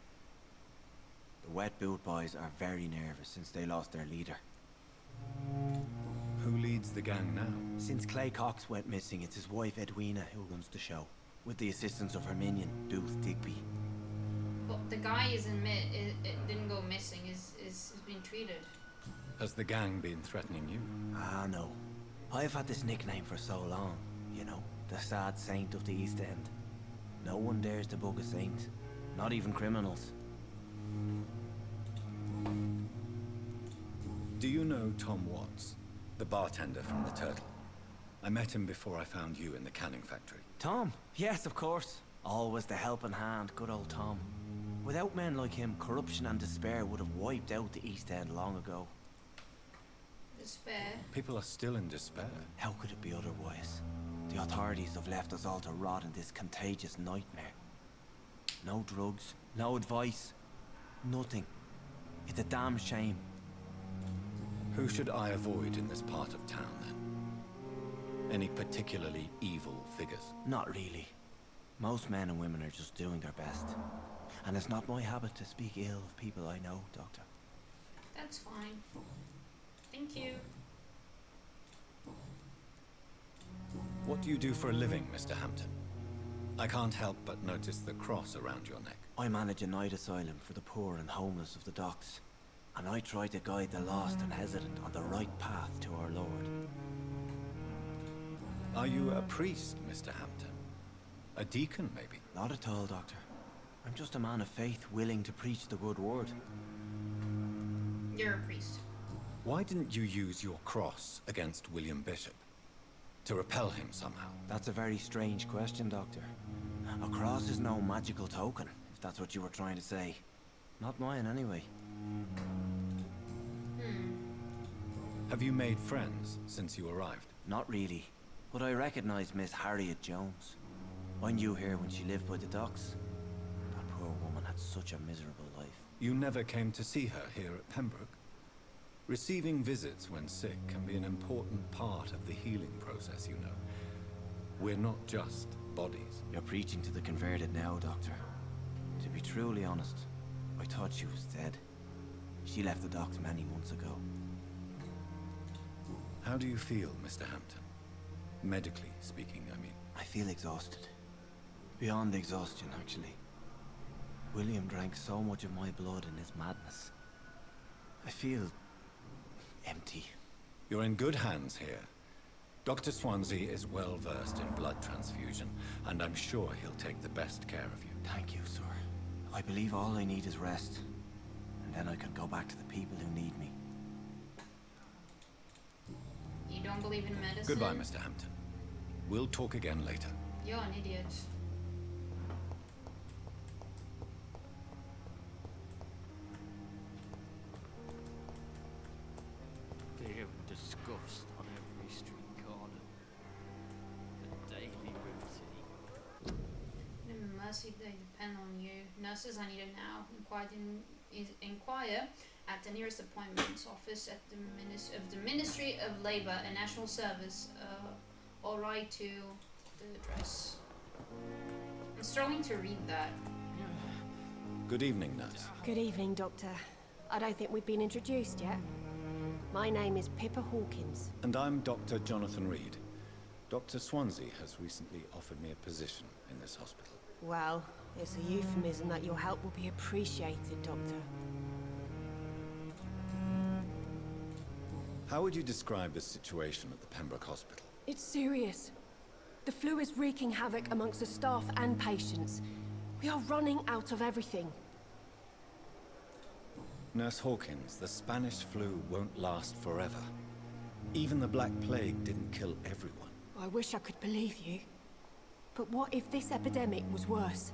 The Wet Boot Boys are very nervous since they lost their leader. Who leads the gang now? Since Clay Cox went missing, it's his wife Edwina who runs the show, with the assistance of her minion, Booth Digby. But the guy it didn't go missing, is being treated. Has the gang been threatening you? Ah, no. I've had this nickname for so long, you know, the sad saint of the East End. No one dares to bug a saint, not even criminals. Do you know Tom Watts, the bartender from the Turtle? I met him before I found you in the canning factory. Tom? Yes, of course. Always the helping hand, good old Tom. Without men like him, corruption and despair would have wiped out the East End long ago. Despair? People are still in despair. How could it be otherwise? The authorities have left us all to rot in this contagious nightmare. No drugs, no advice, nothing. It's a damn shame. Who should I avoid in this part of town, then? Any particularly evil figures? Not really. Most men and women are just doing their best. And it's not my habit to speak ill of people I know, Doctor. That's fine. Thank you. What do you do for a living, Mr. Hampton? I can't help but notice the cross around your neck. I manage a night asylum for the poor and homeless of the docks. And I try to guide the lost and hesitant on the right path to our Lord. Are you a priest, Mr. Hampton? A deacon, maybe? Not at all, Doctor. I'm just a man of faith willing to preach the good word. You're a priest. Why didn't you use your cross against William Bishop? To repel him somehow? That's a very strange question, Doctor. A cross is no magical token, if that's what you were trying to say. Not mine, anyway. Have you made friends since you arrived? Not really, but I recognize Miss Harriet Jones. I knew her when she lived by the docks. That poor woman had such a miserable life. You never came to see her here at Pembroke? Receiving visits when sick can be an important part of the healing process, you know. We're not just bodies. You're preaching to the converted now, Doctor. To be truly honest, I thought she was dead. She left the docks many months ago. How do you feel, Mr. Hampton? Medically speaking, I mean. I feel exhausted. Beyond exhaustion, actually. William drank so much of my blood in his madness. I feel empty. You're in good hands here. Dr. Swansea is well versed in blood transfusion, and I'm sure he'll take the best care of you. Thank you, sir. I believe all I need is rest, and then I can go back to the people who need me. You don't believe in medicine? Goodbye, Mr. Hampton. We'll talk again later. You're an idiot. Fear and disgust on every street corner. The daily routine. In mercy, they depend on you. Nurses, I need it now. Inquire at the nearest appointment office at the Ministry of Labour and National Service. Or write to the address. I'm struggling to read that. Good evening, nurse. Good evening, Doctor. I don't think we've been introduced yet. My name is Pippa Hawkins. And I'm Dr. Jonathan Reid. Dr. Swansea has recently offered me a position in this hospital. Well, it's a euphemism that your help will be appreciated, Doctor. How would you describe the situation at the Pembroke Hospital? It's serious. The flu is wreaking havoc amongst the staff and patients. We are running out of everything. Nurse Hawkins, the Spanish flu won't last forever. Even the Black Plague didn't kill everyone. I wish I could believe you. But what if this epidemic was worse?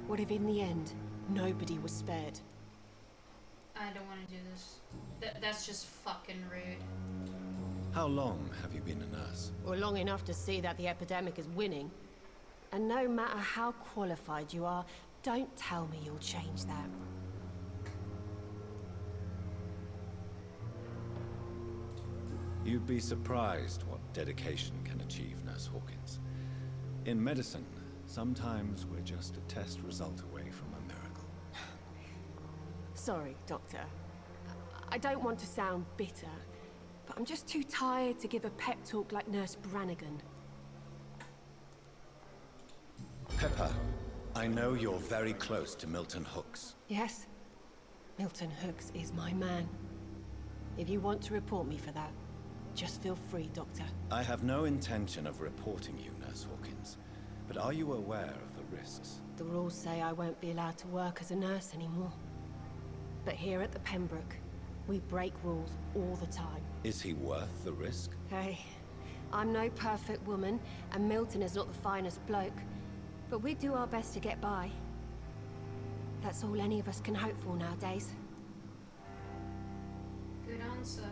What if in the end, nobody was spared? I don't want to do this. That's just fucking rude. How long have you been a nurse? Well, long enough to see that the epidemic is winning. And no matter how qualified you are, don't tell me you'll change that. You'd be surprised what dedication can achieve, Nurse Hawkins. In medicine, sometimes we're just a test result away from a miracle. Sorry, Doctor. I don't want to sound bitter, but I'm just too tired to give a pep talk like Nurse Brannigan. Pepper, I know you're very close to Milton Hooks. Yes? Milton Hooks is my man. If you want to report me for that, just feel free, Doctor. I have no intention of reporting you, Nurse Hawkins. But are you aware of the risks? The rules say I won't be allowed to work as a nurse anymore. But here at the Pembroke, we break rules all the time. Is he worth the risk? Hey, I'm no perfect woman, and Milton is not the finest bloke. But we do our best to get by. That's all any of us can hope for nowadays. Good answer.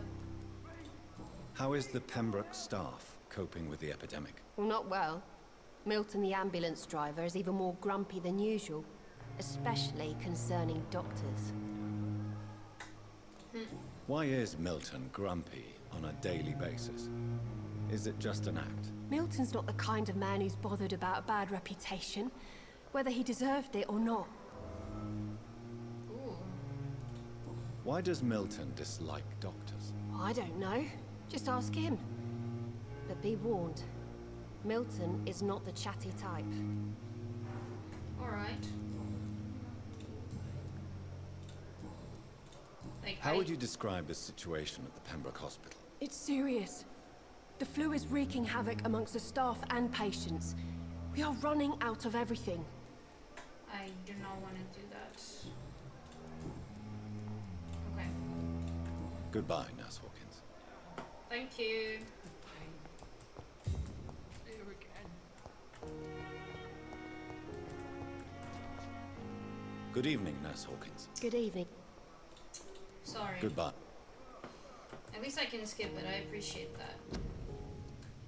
How is the Pembroke staff coping with the epidemic? Well, not well. Milton, the ambulance driver, is even more grumpy than usual, especially concerning doctors. Why is Milton grumpy on a daily basis? Is it just an act? Milton's not the kind of man who's bothered about a bad reputation, whether he deserved it or not. Ooh. Why does Milton dislike doctors? I don't know. Just ask him. But be warned, Milton is not the chatty type. Alright. How would you describe the situation at the Pembroke Hospital? It's serious. The flu is wreaking havoc amongst the staff and patients. We are running out of everything. I do not want to do that. Okay. Goodbye, Nurse Hawkins. Thank you. Here again. Good evening, Nurse Hawkins. Good evening. Sorry. Goodbye. At least I can skip it. I appreciate that.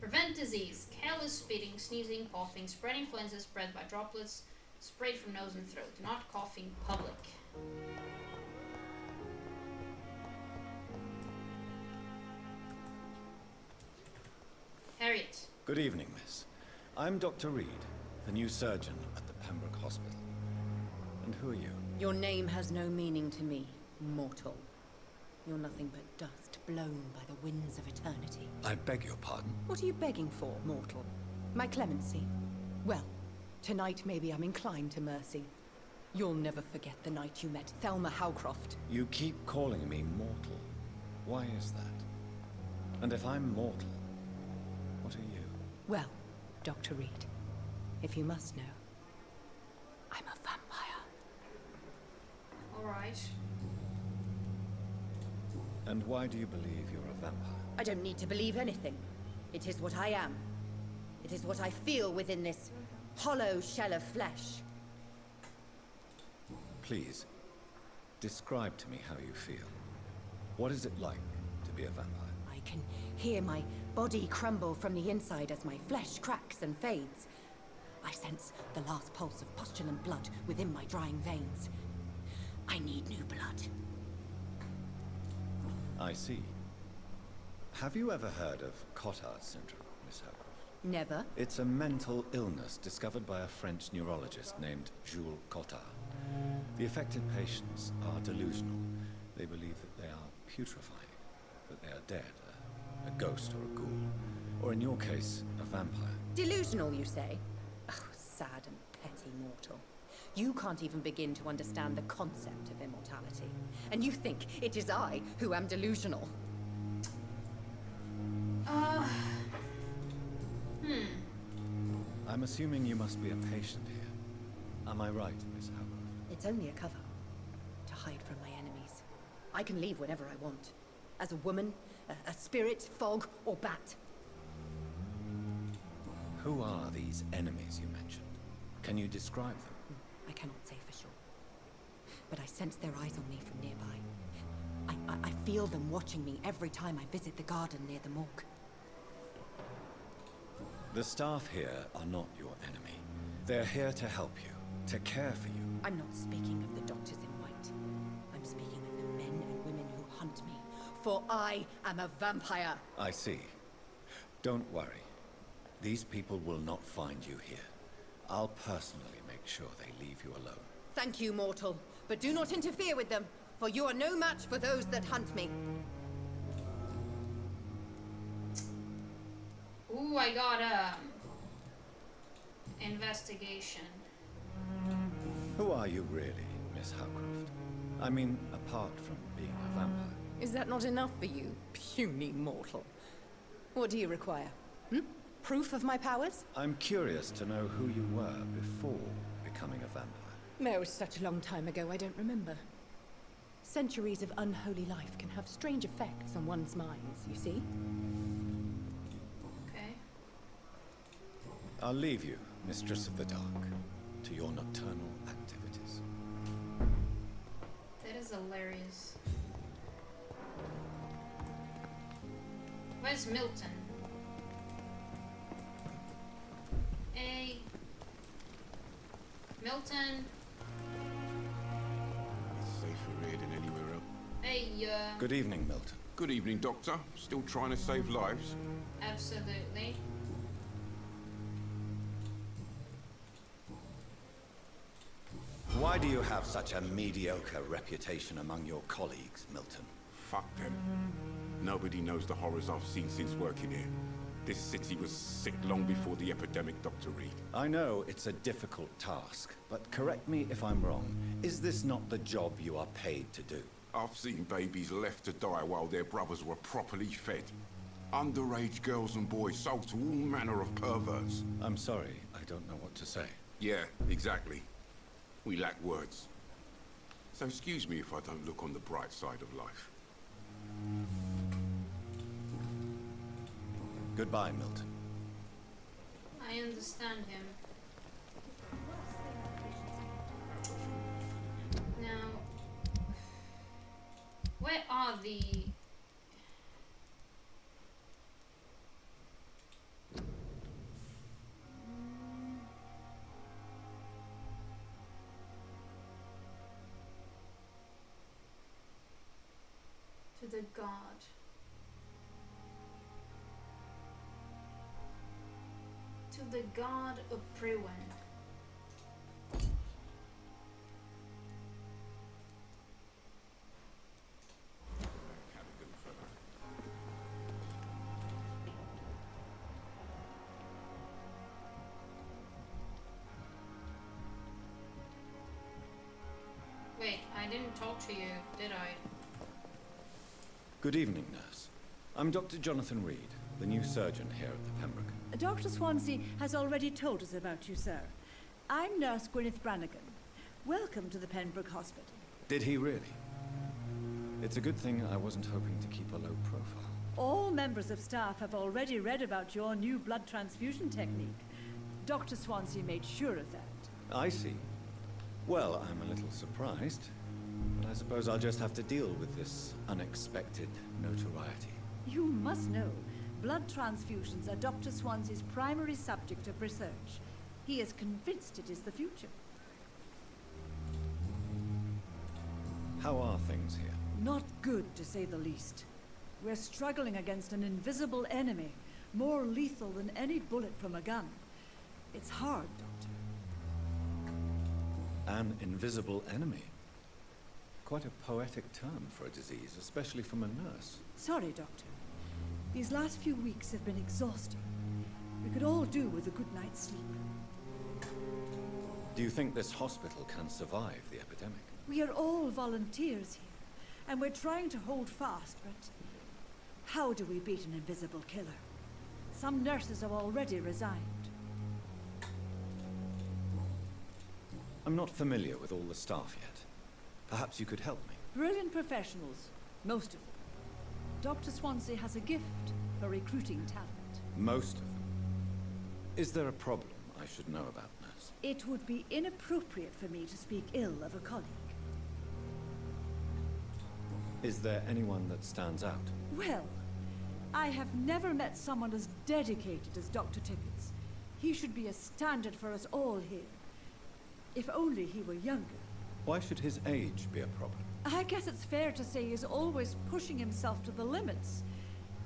Prevent disease. Careless spitting, sneezing, coughing, spread influenza spread by droplets, sprayed from nose and throat. Do not cough in public. Harriet. Good evening, miss. I'm Dr. Reid, the new surgeon at the Pembroke Hospital. And who are you? Your name has no meaning to me, mortal. You're nothing but dust blown by the winds of eternity. I beg your pardon? What are you begging for, mortal? My clemency? Well, tonight maybe I'm inclined to mercy. You'll never forget the night you met Thelma Howcroft. You keep calling me mortal. Why is that? And if I'm mortal, what are you? Well, Dr. Reid, if you must know, I'm a vampire. Alright. And why do you believe you're a vampire? I don't need to believe anything. It is what I am. It is what I feel within this hollow shell of flesh. Please, describe to me how you feel. What is it like to be a vampire? I can hear my body crumble from the inside as my flesh cracks and fades. I sense the last pulse of postulant blood within my drying veins. I need new blood. I see. Have you ever heard of Cata syndrome, Miss Howcroft? Never. It's a mental illness discovered by a French neurologist named Jules Cata. The affected patients are delusional. They believe that they are putrefying, that they are dead, a ghost or a ghoul, or in your case, a vampire. Delusional, you say? Oh, sad and petty mortal. You can't even begin to understand the concept of immortality. And you think it is I who am delusional. I'm assuming you must be a patient here. Am I right, Miss Howcroft? It's only a cover. To hide from my enemies. I can leave whenever I want. As a woman, a spirit, fog, or bat. Who are these enemies you mentioned? Can you describe them? I cannot say for sure. But I sense their eyes on me from nearby. I feel them watching me every time I visit the garden near the morgue. The staff here are not your enemy. They're here to help you, to care for you. I'm not speaking of the doctors in white. I'm speaking of the men and women who hunt me. For I am a vampire. I see. Don't worry. These people will not find you here. I'll personally make sure they leave you alone. Thank you, mortal. But do not interfere with them, for you are no match for those that hunt me. Ooh, I got investigation. Who are you really, Miss Howcroft? I mean, apart from being a vampire. Is that not enough for you, puny mortal? What do you require? Proof of my powers? I'm curious to know who you were before becoming a vampire. It was such a long time ago, I don't remember. Centuries of unholy life can have strange effects on one's minds, you see? Okay. I'll leave you, Mistress of the Dark, to your nocturnal activities. That is hilarious. Where's Milton? Hey. Milton. It's safer here than anywhere else. Hey, Good evening, Milton. Good evening, Doctor. Still trying to save lives? Absolutely. Why do you have such a mediocre reputation among your colleagues, Milton? Fuck them. Nobody knows the horrors I've seen since working here. This city was sick long before the epidemic, Dr. Reid. I know it's a difficult task, but correct me if I'm wrong. Is this not the job you are paid to do? I've seen babies left to die while their brothers were properly fed. Underage girls and boys sold to all manner of perverts. I'm sorry, I don't know what to say. Yeah, exactly. We lack words. So excuse me if I don't look on the bright side of life. Goodbye, Milton. I understand him. Now, where are the... to the god. To the god of Priwen. Wait, I didn't talk to you, did I? Good evening, nurse. I'm Dr. Jonathan Reid, the new surgeon here at the Pembroke. Dr. Swansea has already told us about you, sir. I'm Nurse Gwyneth Brannigan. Welcome to the Pembroke Hospital. Did he really? It's a good thing I wasn't hoping to keep a low profile. All members of staff have already read about your new blood transfusion technique. Dr. Swansea made sure of that. I see. Well, I'm a little surprised, but I suppose I'll just have to deal with this unexpected notoriety. You must know, blood transfusions are Dr. Swansea's primary subject of research. He is convinced it is the future. How are things here? Not good, to say the least. We're struggling against an invisible enemy, more lethal than any bullet from a gun. It's hard, Doctor. An invisible enemy? Quite a poetic term for a disease, especially from a nurse. Sorry, Doctor. These last few weeks have been exhausting. We could all do with a good night's sleep. Do you think this hospital can survive the epidemic? We are all volunteers here, and we're trying to hold fast, but how do we beat an invisible killer? Some nurses have already resigned. I'm not familiar with all the staff yet. Perhaps you could help me. Brilliant professionals, most of them. Dr. Swansea has a gift for recruiting talent. Most of them. Is there a problem I should know about, nurse? It would be inappropriate for me to speak ill of a colleague. Is there anyone that stands out? Well, I have never met someone as dedicated as Dr. Tippett. He should be a standard for us all here. If only he were younger. Why should his age be a problem? I guess it's fair to say he's always pushing himself to the limits.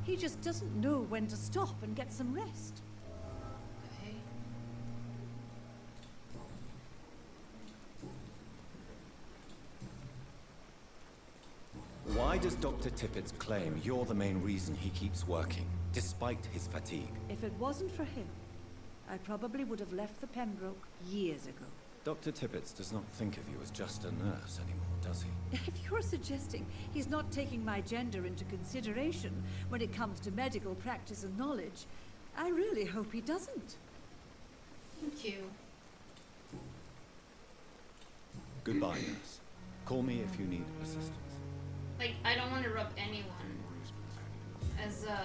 He just doesn't know when to stop and get some rest. Okay. Why does Dr. Tippett claim you're the main reason he keeps working, despite his fatigue? If it wasn't for him, I probably would have left the Pembroke years ago. Dr. Tippett does not think of you as just a nurse anymore, does he? If you're suggesting he's not taking my gender into consideration when it comes to medical practice and knowledge, I really hope he doesn't. Thank you. Goodbye, nurse. Call me if you need assistance. Like, I don't want to rub anyone as a...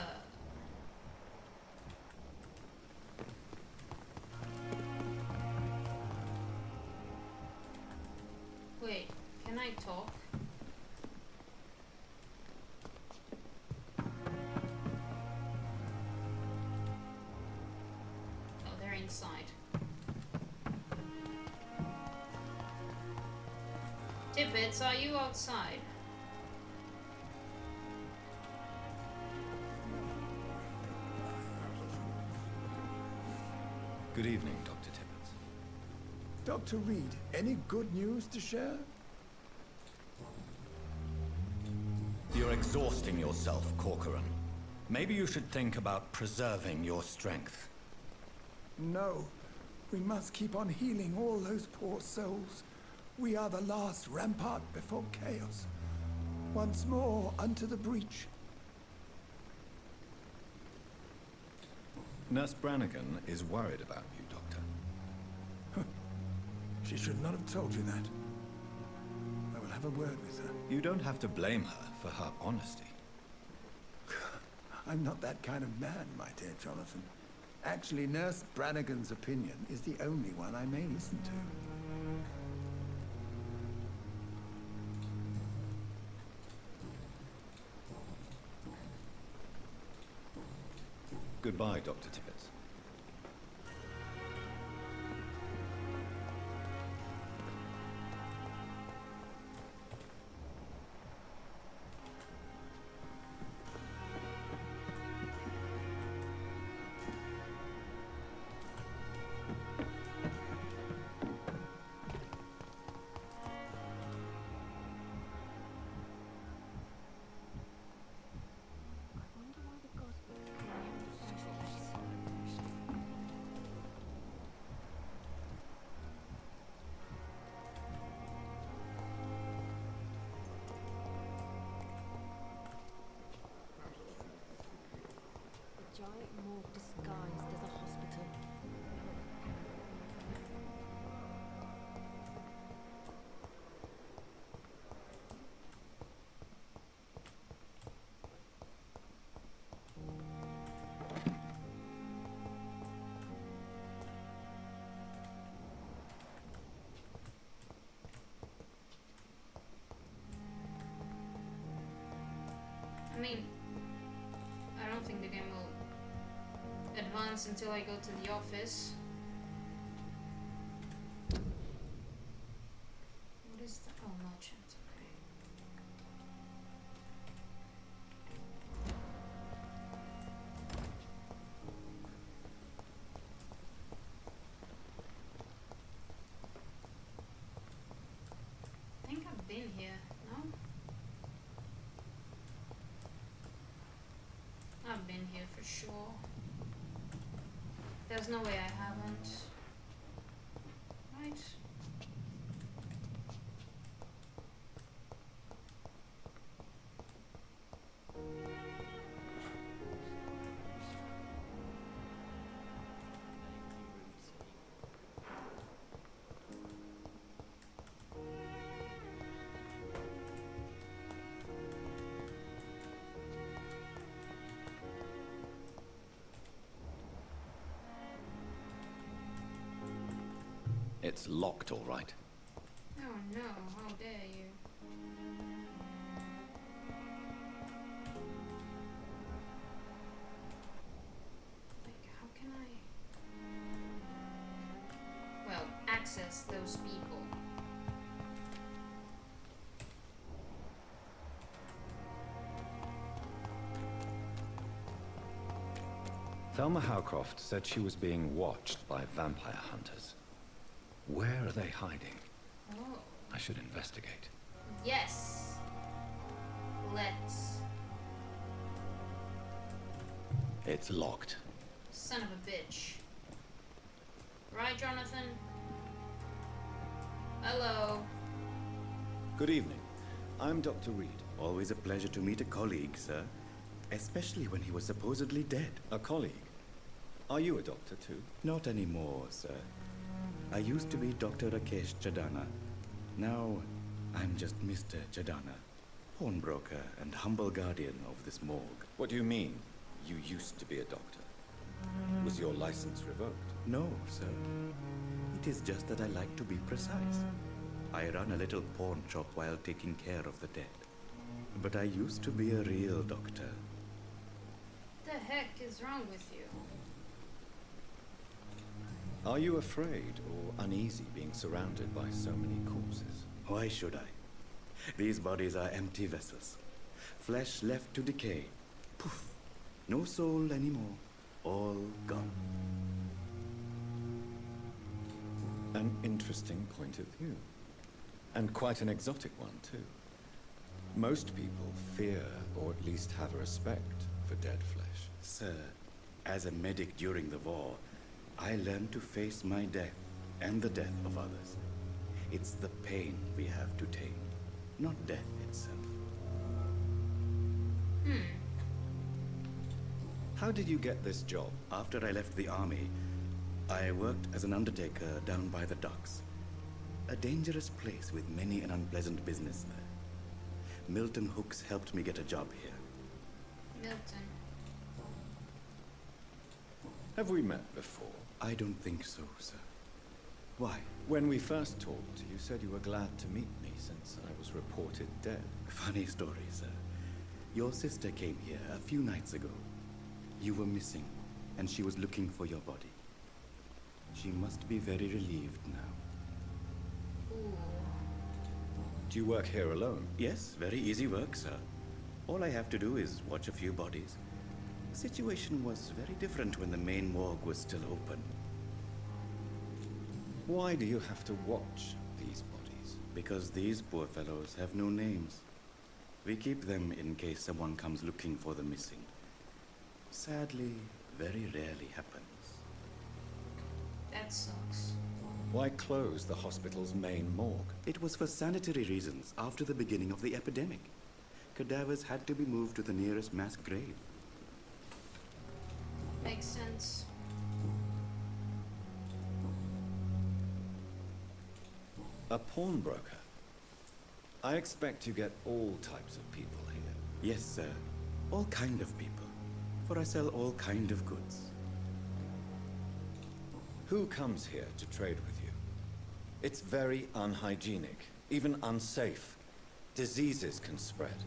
Wait, can I talk? Oh, they're inside. Tippett, are you outside? Good evening, Dr. Tippett. Dr. Reid, any good news to share? You're exhausting yourself, Corcoran. Maybe you should think about preserving your strength. No. We must keep on healing all those poor souls. We are the last rampart before chaos. once more unto the breach. Nurse Brannigan is worried about you, Doctor. She should not have told you that. I will have a word with her. You don't have to blame her for her honesty. I'm not that kind of man, my dear Jonathan. Actually, Nurse Brannigan's opinion is the only one I may listen to. Goodbye, Dr. Tippett. Giant morgue disguised as a hospital. I mean, I don't think the game will advance until I go to the office. What is that? Oh, no, chat. Okay. I think I've been here, no? I've been here for sure. There's no way I haven't. Right? It's locked, all right. Oh no, how dare you. Like, how can I... Well, access those people. Thelma Howcroft said she was being watched by vampire hunters. Where are they hiding? Oh. I should investigate. Yes. Let's. It's locked. Son of a bitch. Right, Jonathan? Hello. Good evening. I'm Dr. Reid. Always a pleasure to meet a colleague, sir. Especially when he was supposedly dead. A colleague? Are you a doctor too? Not anymore, sir. I used to be Dr. Rakesh Chadana. Now, I'm just Mr. Chadana, pawnbroker and humble guardian of this morgue. What do you mean, you used to be a doctor? Was your license revoked? No, sir. It is just that I like to be precise. I run a little pawn shop while taking care of the dead. But I used to be a real doctor. What the heck is wrong with you? Are you afraid or uneasy being surrounded by so many corpses? Why should I? These bodies are empty vessels. Flesh left to decay. Poof. No soul anymore. All gone. An interesting point of view. And quite an exotic one, too. Most people fear, or at least have a respect, for dead flesh. Sir, as a medic during the war, I learned to face my death and the death of others. It's the pain we have to tame, not death itself. How did you get this job? After I left the army, I worked as an undertaker down by the docks. A dangerous place with many an unpleasant business there. Milton Hooks helped me get a job here. Milton. Have we met before? I don't think so, sir. Why? When we first talked, you said you were glad to meet me since I was reported dead. Funny story, sir. Your sister came here a few nights ago. You were missing, and she was looking for your body. She must be very relieved now. Ooh. Do you work here alone? Yes, very easy work, sir. All I have to do is watch a few bodies. The situation was very different when the main morgue was still open. Why do you have to watch these bodies? Because these poor fellows have no names. We keep them in case someone comes looking for the missing. Sadly, very rarely happens. That sucks. Why close the hospital's main morgue? It was for sanitary reasons after the beginning of the epidemic. Cadavers had to be moved to the nearest mass grave. Makes sense. A pawnbroker? I expect you get all types of people here. Yes, sir. All kind of people. For I sell all kind of goods. Who comes here to trade with you? It's very unhygienic, even unsafe. Diseases can spread.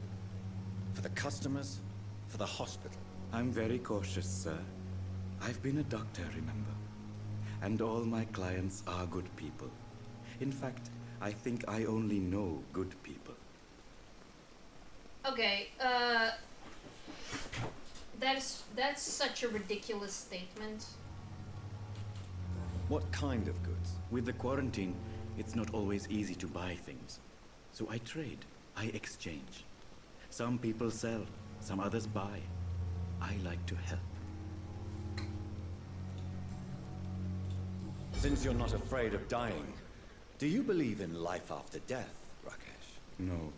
For the customers, for the hospital. I'm very cautious, sir. I've been a doctor, remember? And all my clients are good people. In fact, I think I only know good people. Okay, that's such a ridiculous statement. What kind of goods? With the quarantine, it's not always easy to buy things. So I trade, I exchange. Some people sell, some others buy. I like to help. Since you're not afraid of dying, do you believe in life after death, Rakesh? No.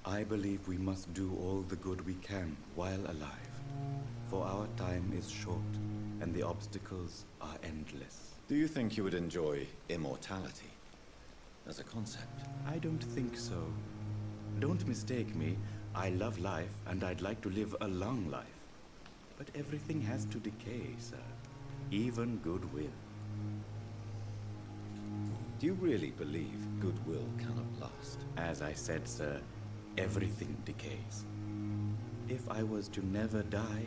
I believe we must do all the good we can while alive. For our time is short, and the obstacles are endless. Do you think you would enjoy immortality as a concept? I don't think so. Don't mistake me. I love life, and I'd like to live a long life. But everything has to decay, sir. Even goodwill. Do you really believe goodwill cannot last? As I said, sir, everything decays. If I was to never die,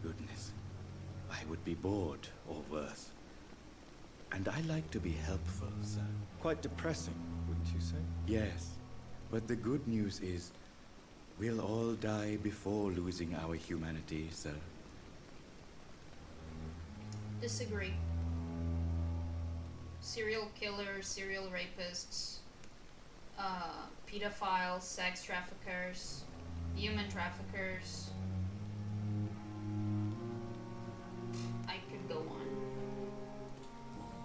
goodness, I would be bored or worse. And I like to be helpful, sir. Quite depressing, wouldn't you say? Yes, but the good news is, we'll all die before losing our humanity, sir. Disagree. Serial killers, serial rapists, pedophiles, sex traffickers, human traffickers. I could go on.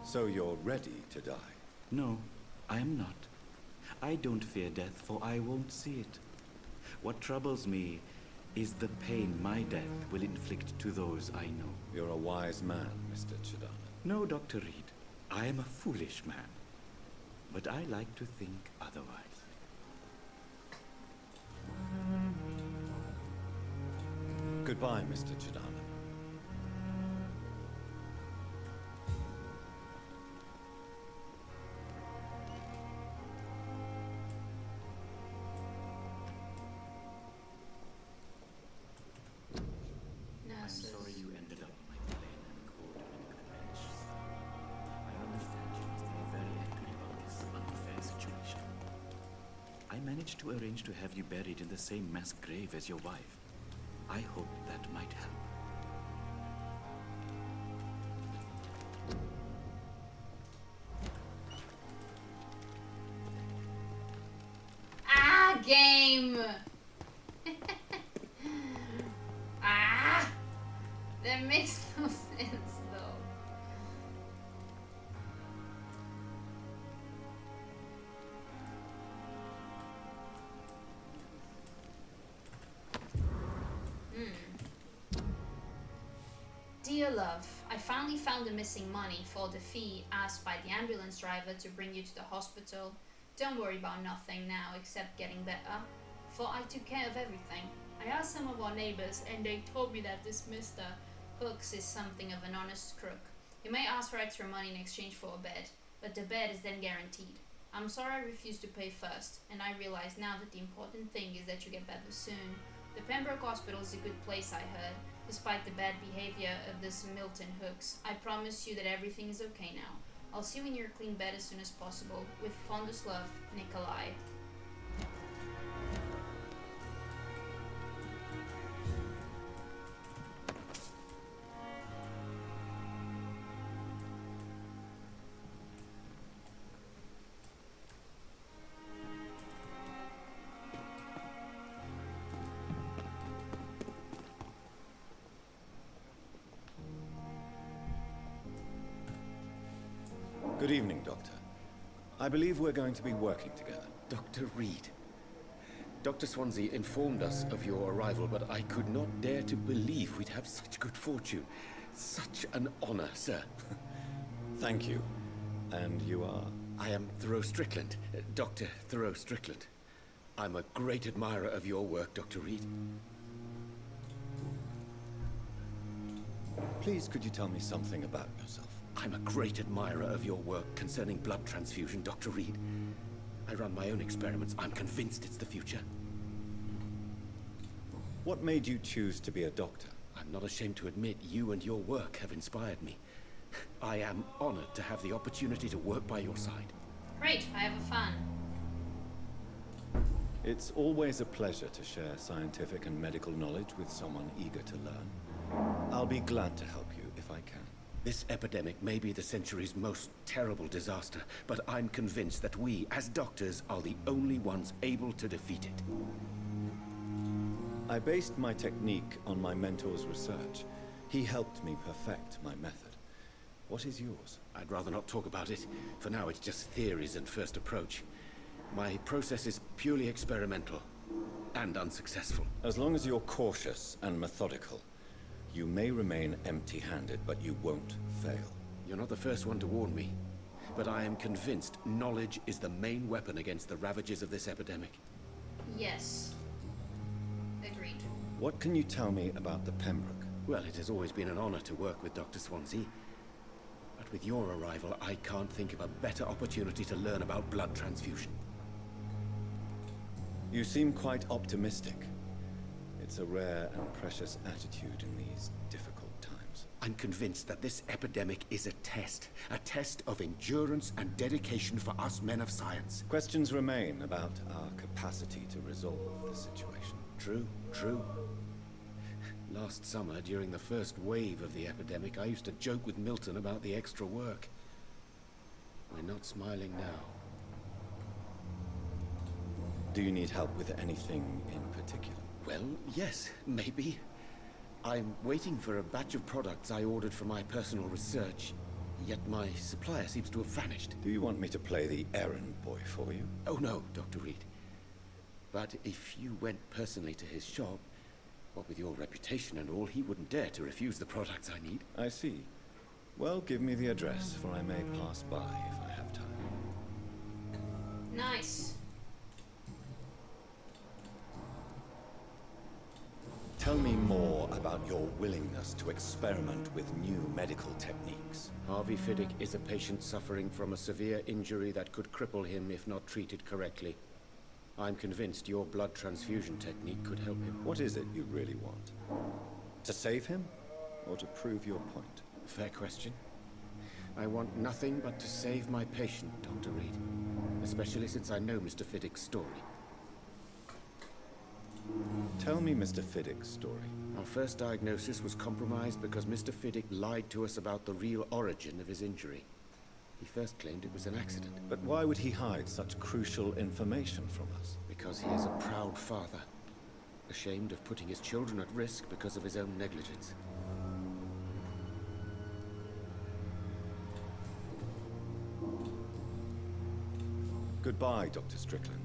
So you're ready to die? No, I am not. I don't fear death, for I won't see it. What troubles me is the pain my death will inflict to those I know. You're a wise man, Mr. Chidana. No, Dr. Reid. I am a foolish man. But I like to think otherwise. Goodbye, Mr. Chidana. I'm sorry you ended up like plain and cold and bench. I understand you must be very angry about this unfair situation. I managed to arrange to have you buried in the same mass grave as your wife. I hope that might help. Ah, game! Ah! That makes no sense, though. love, I finally found the missing money for the fee asked by the ambulance driver to bring you to the hospital. Don't worry about nothing now except getting better, for I took care of everything. I asked some of our neighbors and they told me that this Mr. Hooks is something of an honest crook. He may ask for extra money in exchange for a bed, but the bed is then guaranteed. I'm sorry I refused to pay first, and I realize now that the important thing is that you get better soon. The Pembroke Hospital is a good place, I heard, despite the bad behavior of this Milton Hooks. I promise you that everything is okay now. I'll see you in your clean bed as soon as possible. With fondest love, Nikolai. Good evening, Doctor. I believe we're going to be working together. Dr. Reid. Dr. Swansea informed us of your arrival, but I could not dare to believe we'd have such good fortune. Such an honor, sir. Thank you. And you are? I am Thoreau Strickland, Dr. Thoreau Strickland. I'm a great admirer of your work, Dr. Reid. Please, could you tell me something about yourself? I'm a great admirer of your work concerning blood transfusion, Dr. Reid. I run my own experiments. I'm convinced it's the future. What made you choose to be a doctor? I'm not ashamed to admit you and your work have inspired me. I am honored to have the opportunity to work by your side. Great, I have a fan. It's always a pleasure to share scientific and medical knowledge with someone eager to learn. I'll be glad to help you if I can. This epidemic may be the century's most terrible disaster, but I'm convinced that we, as doctors, are the only ones able to defeat it. I based my technique on my mentor's research. He helped me perfect my method. What is yours? I'd rather not talk about it. For now, it's just theories and first approach. My process is purely experimental and unsuccessful. As long as you're cautious and methodical, you may remain empty-handed, but you won't fail. You're not the first one to warn me, but I am convinced knowledge is the main weapon against the ravages of this epidemic. Yes. Agreed. What can you tell me about the Pembroke? Well, it has always been an honor to work with Dr. Swansea. But with your arrival, I can't think of a better opportunity to learn about blood transfusion. You seem quite optimistic. It's a rare and precious attitude in these difficult times. I'm convinced that this epidemic is a test of endurance and dedication for us men of science. Questions remain about our capacity to resolve the situation. True. Last summer, during the first wave of the epidemic, I used to joke with Milton about the extra work. We're not smiling now. Do you need help with anything in particular? Well, yes, maybe. I'm waiting for a batch of products I ordered for my personal research, yet my supplier seems to have vanished. Do you want me to play the errand boy for you? Oh no, Dr. Reid. But if you went personally to his shop, what with your reputation and all, he wouldn't dare to refuse the products I need. I see. Well, give me the address, for I may pass by if I have time. Nice. Tell me more about your willingness to experiment with new medical techniques. Harvey Fiddick is a patient suffering from a severe injury that could cripple him if not treated correctly. I'm convinced your blood transfusion technique could help him. What is it you really want? To save him? Or to prove your point? Fair question. I want nothing but to save my patient, Dr. Reid. Especially since I know Mr. Fiddick's story. Tell me Mr. Fiddick's story. Our first diagnosis was compromised because Mr. Fiddick lied to us about the real origin of his injury. He first claimed it was an accident. But why would he hide such crucial information from us? Because he is a proud father, ashamed of putting his children at risk because of his own negligence. Goodbye, Dr. Strickland.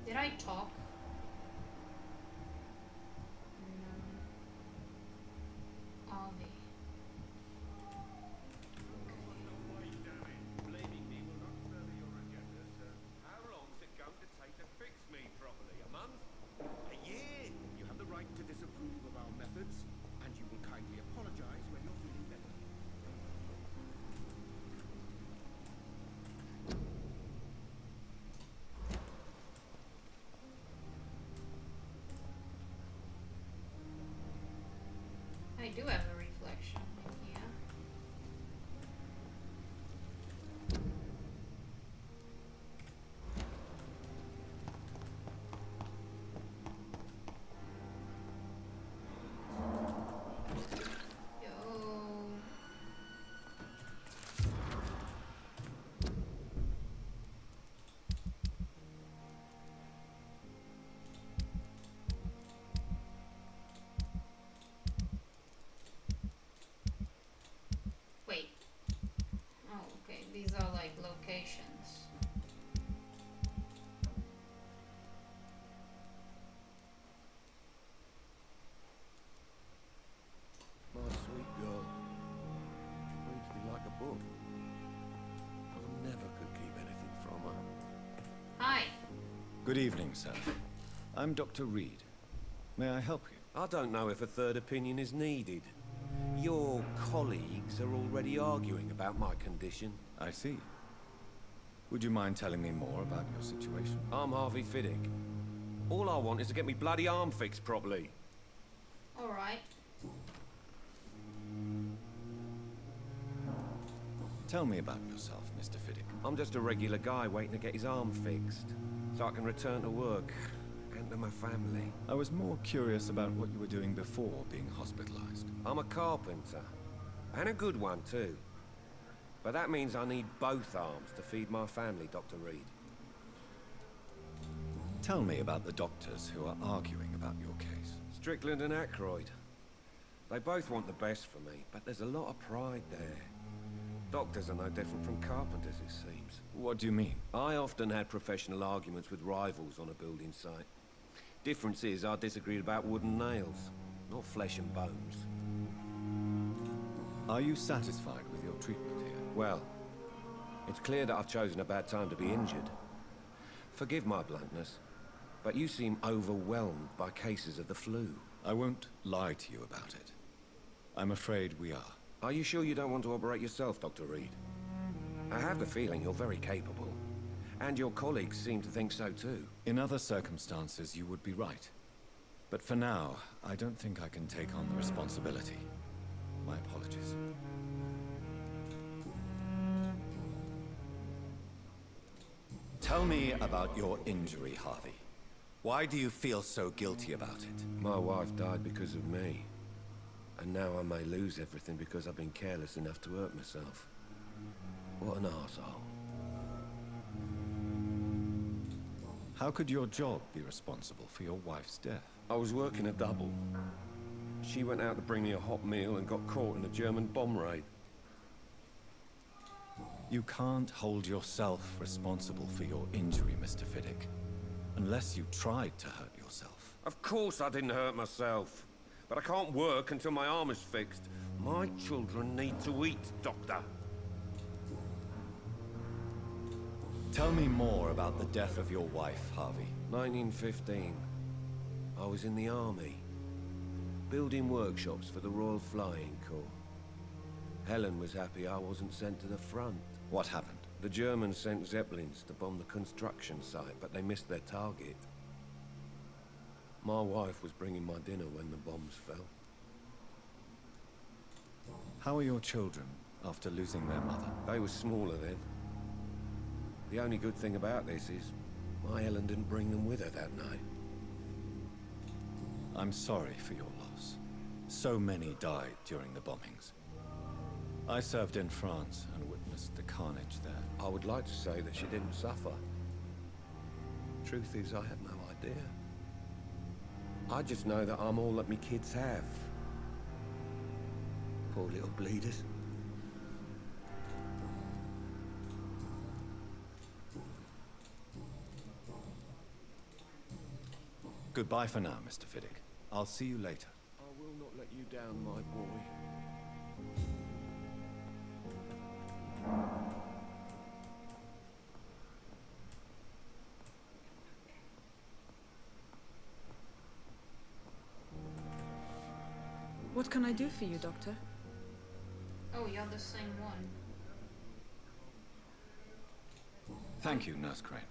Did I talk? I do have a reflection in here. Wait. Oh, okay. These are like locations. My sweet girl. Reads me like a book. I never could keep anything from her. Hi. Good evening, sir. I'm Dr. Reid. May I help you? I don't know if a third opinion is needed. Your colleagues are already arguing about my condition. I see. Would you mind telling me more about your situation? I'm Harvey Fiddick. All I want is to get me bloody arm fixed properly. Alright. Tell me about yourself, Mr. Fiddick. I'm just a regular guy waiting to get his arm fixed, so I can return to work and to my family. I was more curious about what you were doing before being hospitalized. I'm a carpenter, and a good one too. But that means I need both arms to feed my family, Dr. Reid. Tell me about the doctors who are arguing about your case. Strickland and Aykroyd. They both want the best for me, but there's a lot of pride there. Doctors are no different from carpenters, it seems. What do you mean? I often had professional arguments with rivals on a building site. Difference is, I disagreed about wooden nails, not flesh and bones. Are you satisfied with your treatment here? Well, it's clear that I've chosen a bad time to be injured. Forgive my bluntness, but you seem overwhelmed by cases of the flu. I won't lie to you about it. I'm afraid we are. Are you sure you don't want to operate yourself, Dr. Reid? I have the feeling you're very capable. And your colleagues seem to think so too. In other circumstances, you would be right. But for now, I don't think I can take on the responsibility. My apologies. Tell me about your injury, Harvey. Why do you feel so guilty about it? My wife died because of me. And now I may lose everything because I've been careless enough to hurt myself. What an arsehole. How could your job be responsible for your wife's death? I was working a double. She went out to bring me a hot meal and got caught in a German bomb raid. You can't hold yourself responsible for your injury, Mr. Fiddick. Unless you tried to hurt yourself. Of course I didn't hurt myself. But I can't work until my arm is fixed. My children need to eat, Doctor. Tell me more about the death of your wife, Harvey. 1915. I was in the army. Building workshops for the Royal Flying Corps. Helen was happy I wasn't sent to the front. What happened? The Germans sent Zeppelins to bomb the construction site, but they missed their target. My wife was bringing my dinner when the bombs fell. How are your children after losing their mother? They were smaller then. The only good thing about this is my Helen didn't bring them with her that night. I'm sorry for your loss. So many died during the bombings. I served in France and witnessed the carnage there. I would like to say that she didn't suffer. Truth is, I have no idea. I just know that I'm all that me kids have. Poor little bleeders. Goodbye for now, Mr. Fiddick. I'll see you later. I will not let you down, my boy. What can I do for you, Doctor? Oh, you're the same one. Thank you, Nurse Crane.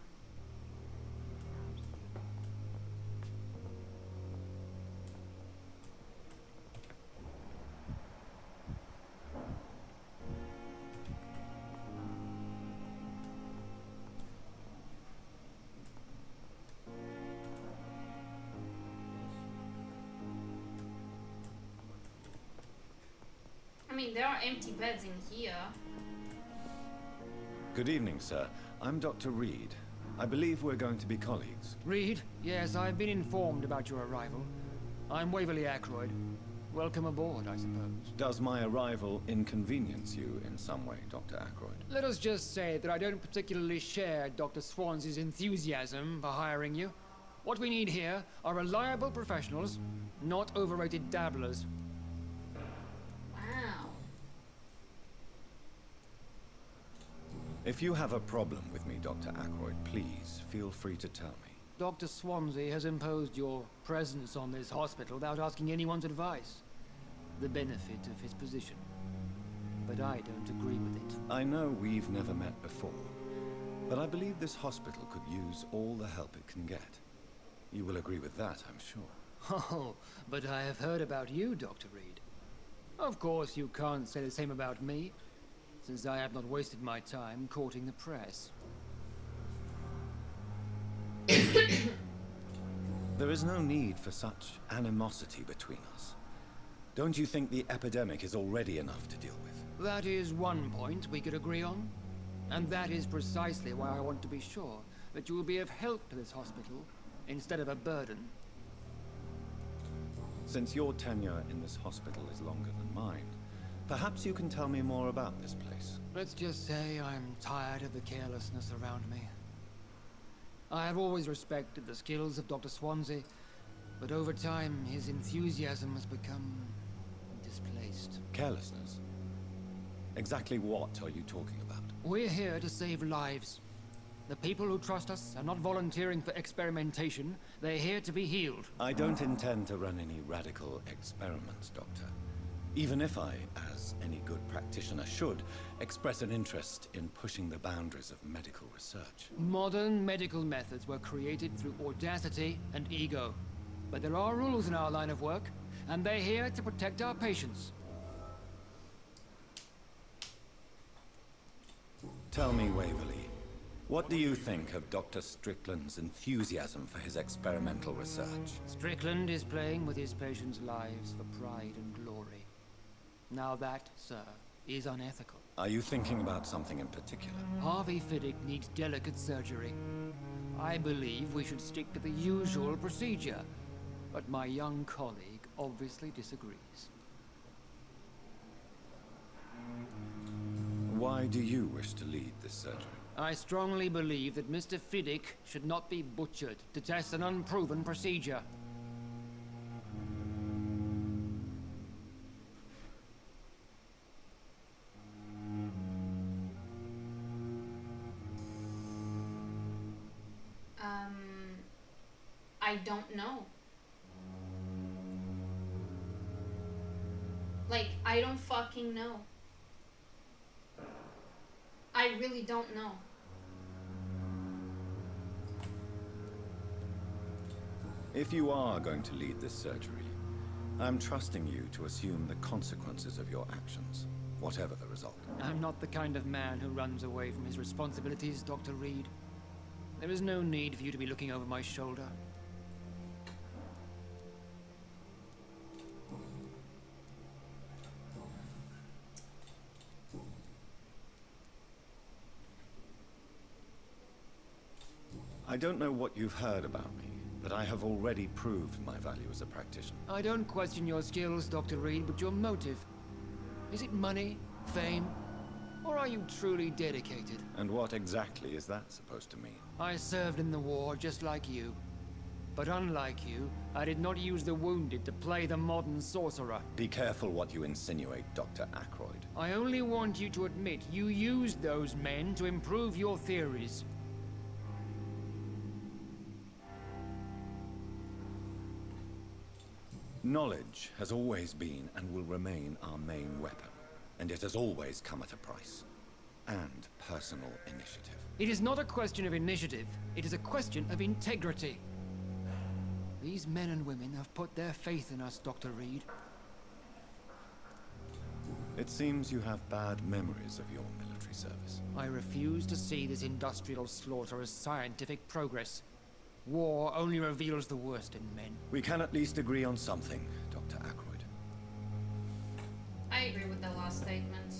mean, there are empty beds in here. Good evening, sir. I'm Dr. Reid. I believe we're going to be colleagues. Reid? Yes, I've been informed about your arrival. I'm Waverly Ackroyd. Welcome aboard, I suppose. Does my arrival inconvenience you in some way, Dr. Ackroyd? Let us just say that I don't particularly share Dr. Swansea's enthusiasm for hiring you. What we need here are reliable professionals, not overrated dabblers. Wow. If you have a problem with me, Dr. Ackroyd, please feel free to tell me. Dr. Swansea has imposed your presence on this hospital without asking anyone's advice. The benefit of his position. But I don't agree with it. I know we've never met before, but I believe this hospital could use all the help it can get. You will agree with that, I'm sure. Oh, but I have heard about you, Dr. Reid. Of course, you can't say the same about me, since I have not wasted my time courting the press. There is no need for such animosity between us. Don't you think the epidemic is already enough to deal with? That is one point we could agree on. And that is precisely why I want to be sure that you will be of help to this hospital, instead of a burden. Since your tenure in this hospital is longer than mine, perhaps you can tell me more about this place. Let's just say I'm tired of the carelessness around me. I have always respected the skills of Dr. Swansea, but over time his enthusiasm has become displaced. Carelessness? Exactly what are you talking about? We're here to save lives. The people who trust us are not volunteering for experimentation. They're here to be healed. I don't intend to run any radical experiments, Doctor. Even if I, as any good practitioner should, express an interest in pushing the boundaries of medical research. Modern medical methods were created through audacity and ego. But there are rules in our line of work, and they're here to protect our patients. Tell me, Waverly, what do you think of Dr. Strickland's enthusiasm for his experimental research? Strickland is playing with his patients' lives for pride and glory. Now that, sir, is unethical. Are you thinking about something in particular? Harvey Fiddick needs delicate surgery. I believe we should stick to the usual procedure, but my young colleague obviously disagrees. Why do you wish to lead this surgery? I strongly believe that Mr. Fiddick should not be butchered to test an unproven procedure. I don't know. Like, I don't fucking know. I really don't know. If you are going to lead this surgery, I'm trusting you to assume the consequences of your actions, whatever the result. I'm not the kind of man who runs away from his responsibilities, Dr. Reid. There is no need for you to be looking over my shoulder. I don't know what you've heard about me, but I have already proved my value as a practitioner. I don't question your skills, Dr. Reid, but your motive. Is it money, fame, or are you truly dedicated? And what exactly is that supposed to mean? I served in the war just like you. But unlike you, I did not use the wounded to play the modern sorcerer. Be careful what you insinuate, Dr. Ackroyd. I only want you to admit you used those men to improve your theories. Knowledge has always been and will remain our main weapon, and it has always come at a price. And personal initiative. It is not a question of initiative, it is a question of integrity. These men and women have put their faith in us, Dr. Reid. It seems you have bad memories of your military service. I refuse to see this industrial slaughter as scientific progress. War only reveals the worst in men. We can at least agree on something, Dr. Ackroyd. I agree with the last statement.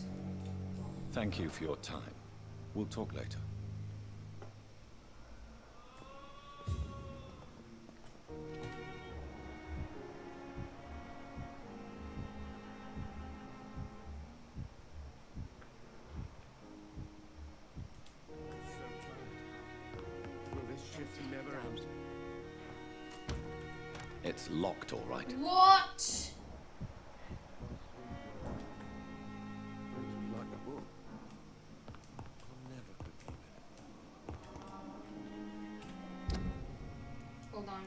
Thank you for your time. We'll talk later. It's locked, all right. What? Like the book. I never could keep it. Hold on.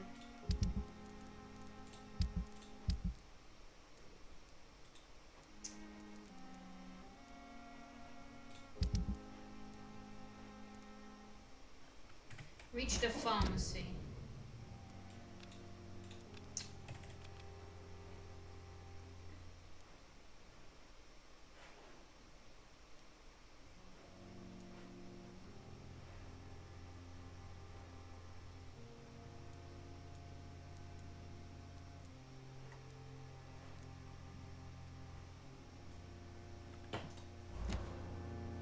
Reach the pharmacy.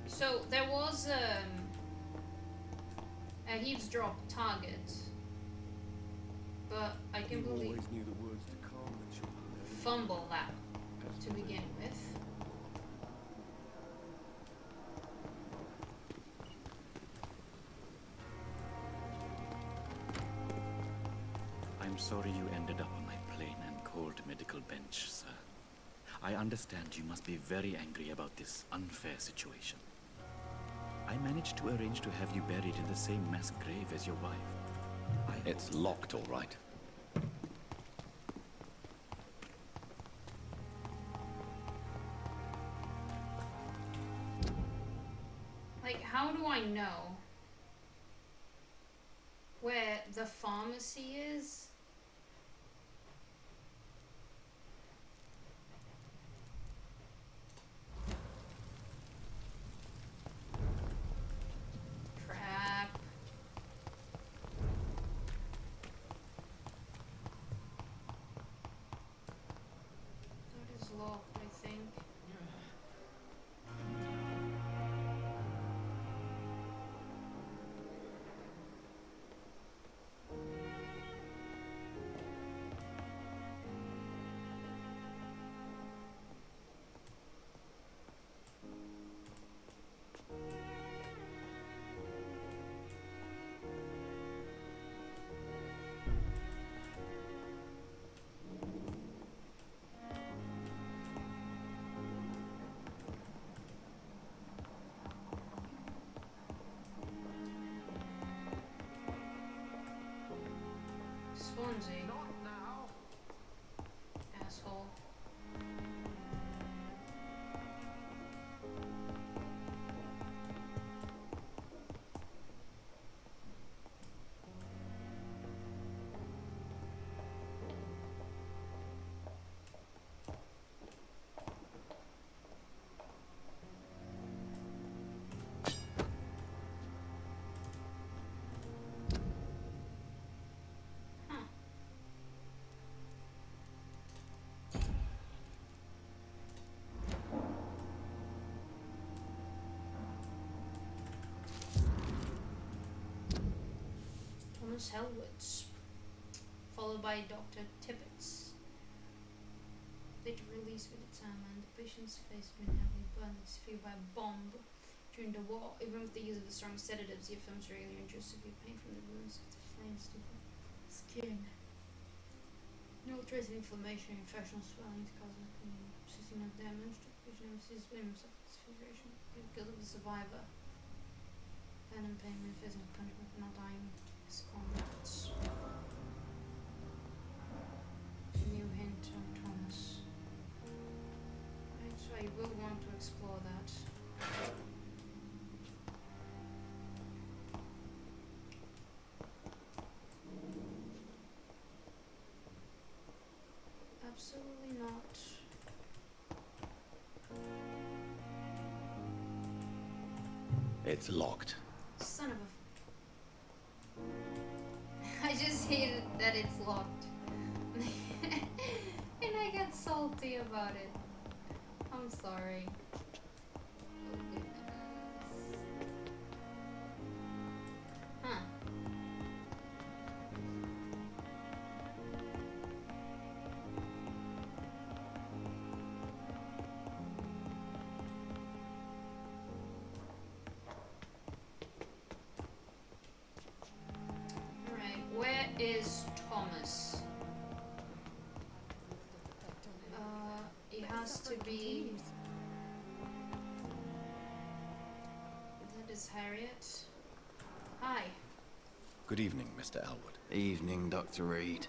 So there was a eavesdrop target, but I completely always knew the words to calm the children. fumble that to begin with. I'm sorry you ended up on my plain and cold medical bench, sir. I understand you must be very angry about this unfair situation. I managed to arrange to have you buried in the same mass grave as your wife. It's locked, all right. Like, how do I know where the pharmacy is? Crap. That is locked, I think. Swansea. Not now. Asshole. Thomas Hellwoods, followed by Dr. Tippett. Later released with its armor, and the patient's face had been heavily burned as if by a bomb during the war. Even with the use of the strong sedatives, the films really induced severe pain from the wounds of the flames to the skin. No trace of inflammation, infection, swelling, causing persisting of damage to the patient, his limbs of disfiguration. Because of the survivor. Venom pain and physical punishment for not dying. His comrades. New hint on Thomas. Right, so I will want to explore that. Absolutely not. It's locked. Son of a... I just hate it that it's locked. And I get salty about it. I'm sorry. Oh goodness. Huh. Alright, where is Thomas? It has to be... That is Harriet. Hi. Good evening, Mr. Elwood. Evening, Dr. Reid.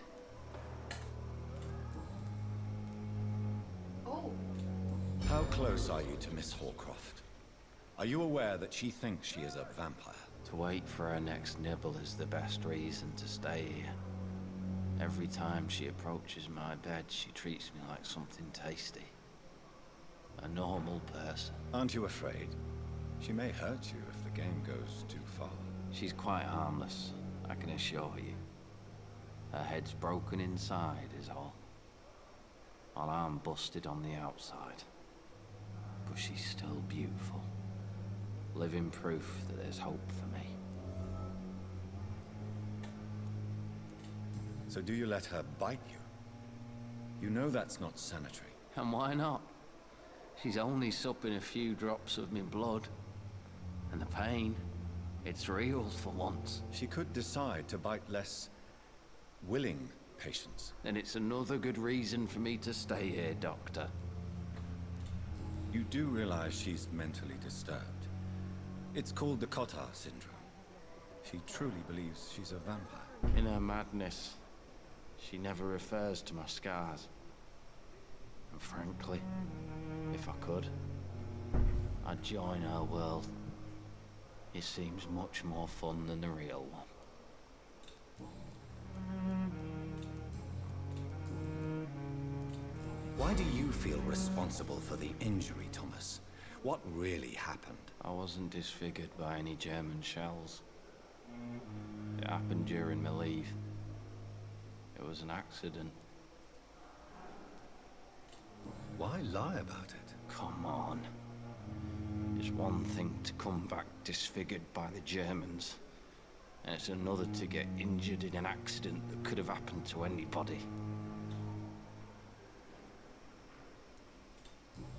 Oh. How close are you to Miss Horcroft? Are you aware that she thinks she is a vampire? To wait for her next nibble is the best reason to stay here. Every time she approaches my bed, she treats me like something tasty. A normal person. Aren't you afraid? She may hurt you if the game goes too far. She's quite harmless, I can assure you. Her head's broken inside is all. While I'm busted on the outside. But she's still beautiful. Living proof that there's hope for me. So do you let her bite you? You know that's not sanitary. And why not? She's only supping a few drops of me blood. And the pain, it's real for once. She could decide to bite less willing patients. Then it's another good reason for me to stay here, Doctor. You do realize she's mentally disturbed. It's called the Cata syndrome. She truly believes she's a vampire. In her madness, she never refers to my scars. And frankly, if I could, I'd join her world. It seems much more fun than the real one. Why do you feel responsible for the injury, Thomas? What really happened? I wasn't disfigured by any German shells. It happened during my leave. It was an accident. Why lie about it? Come on. It's one thing to come back disfigured by the Germans, and it's another to get injured in an accident that could have happened to anybody.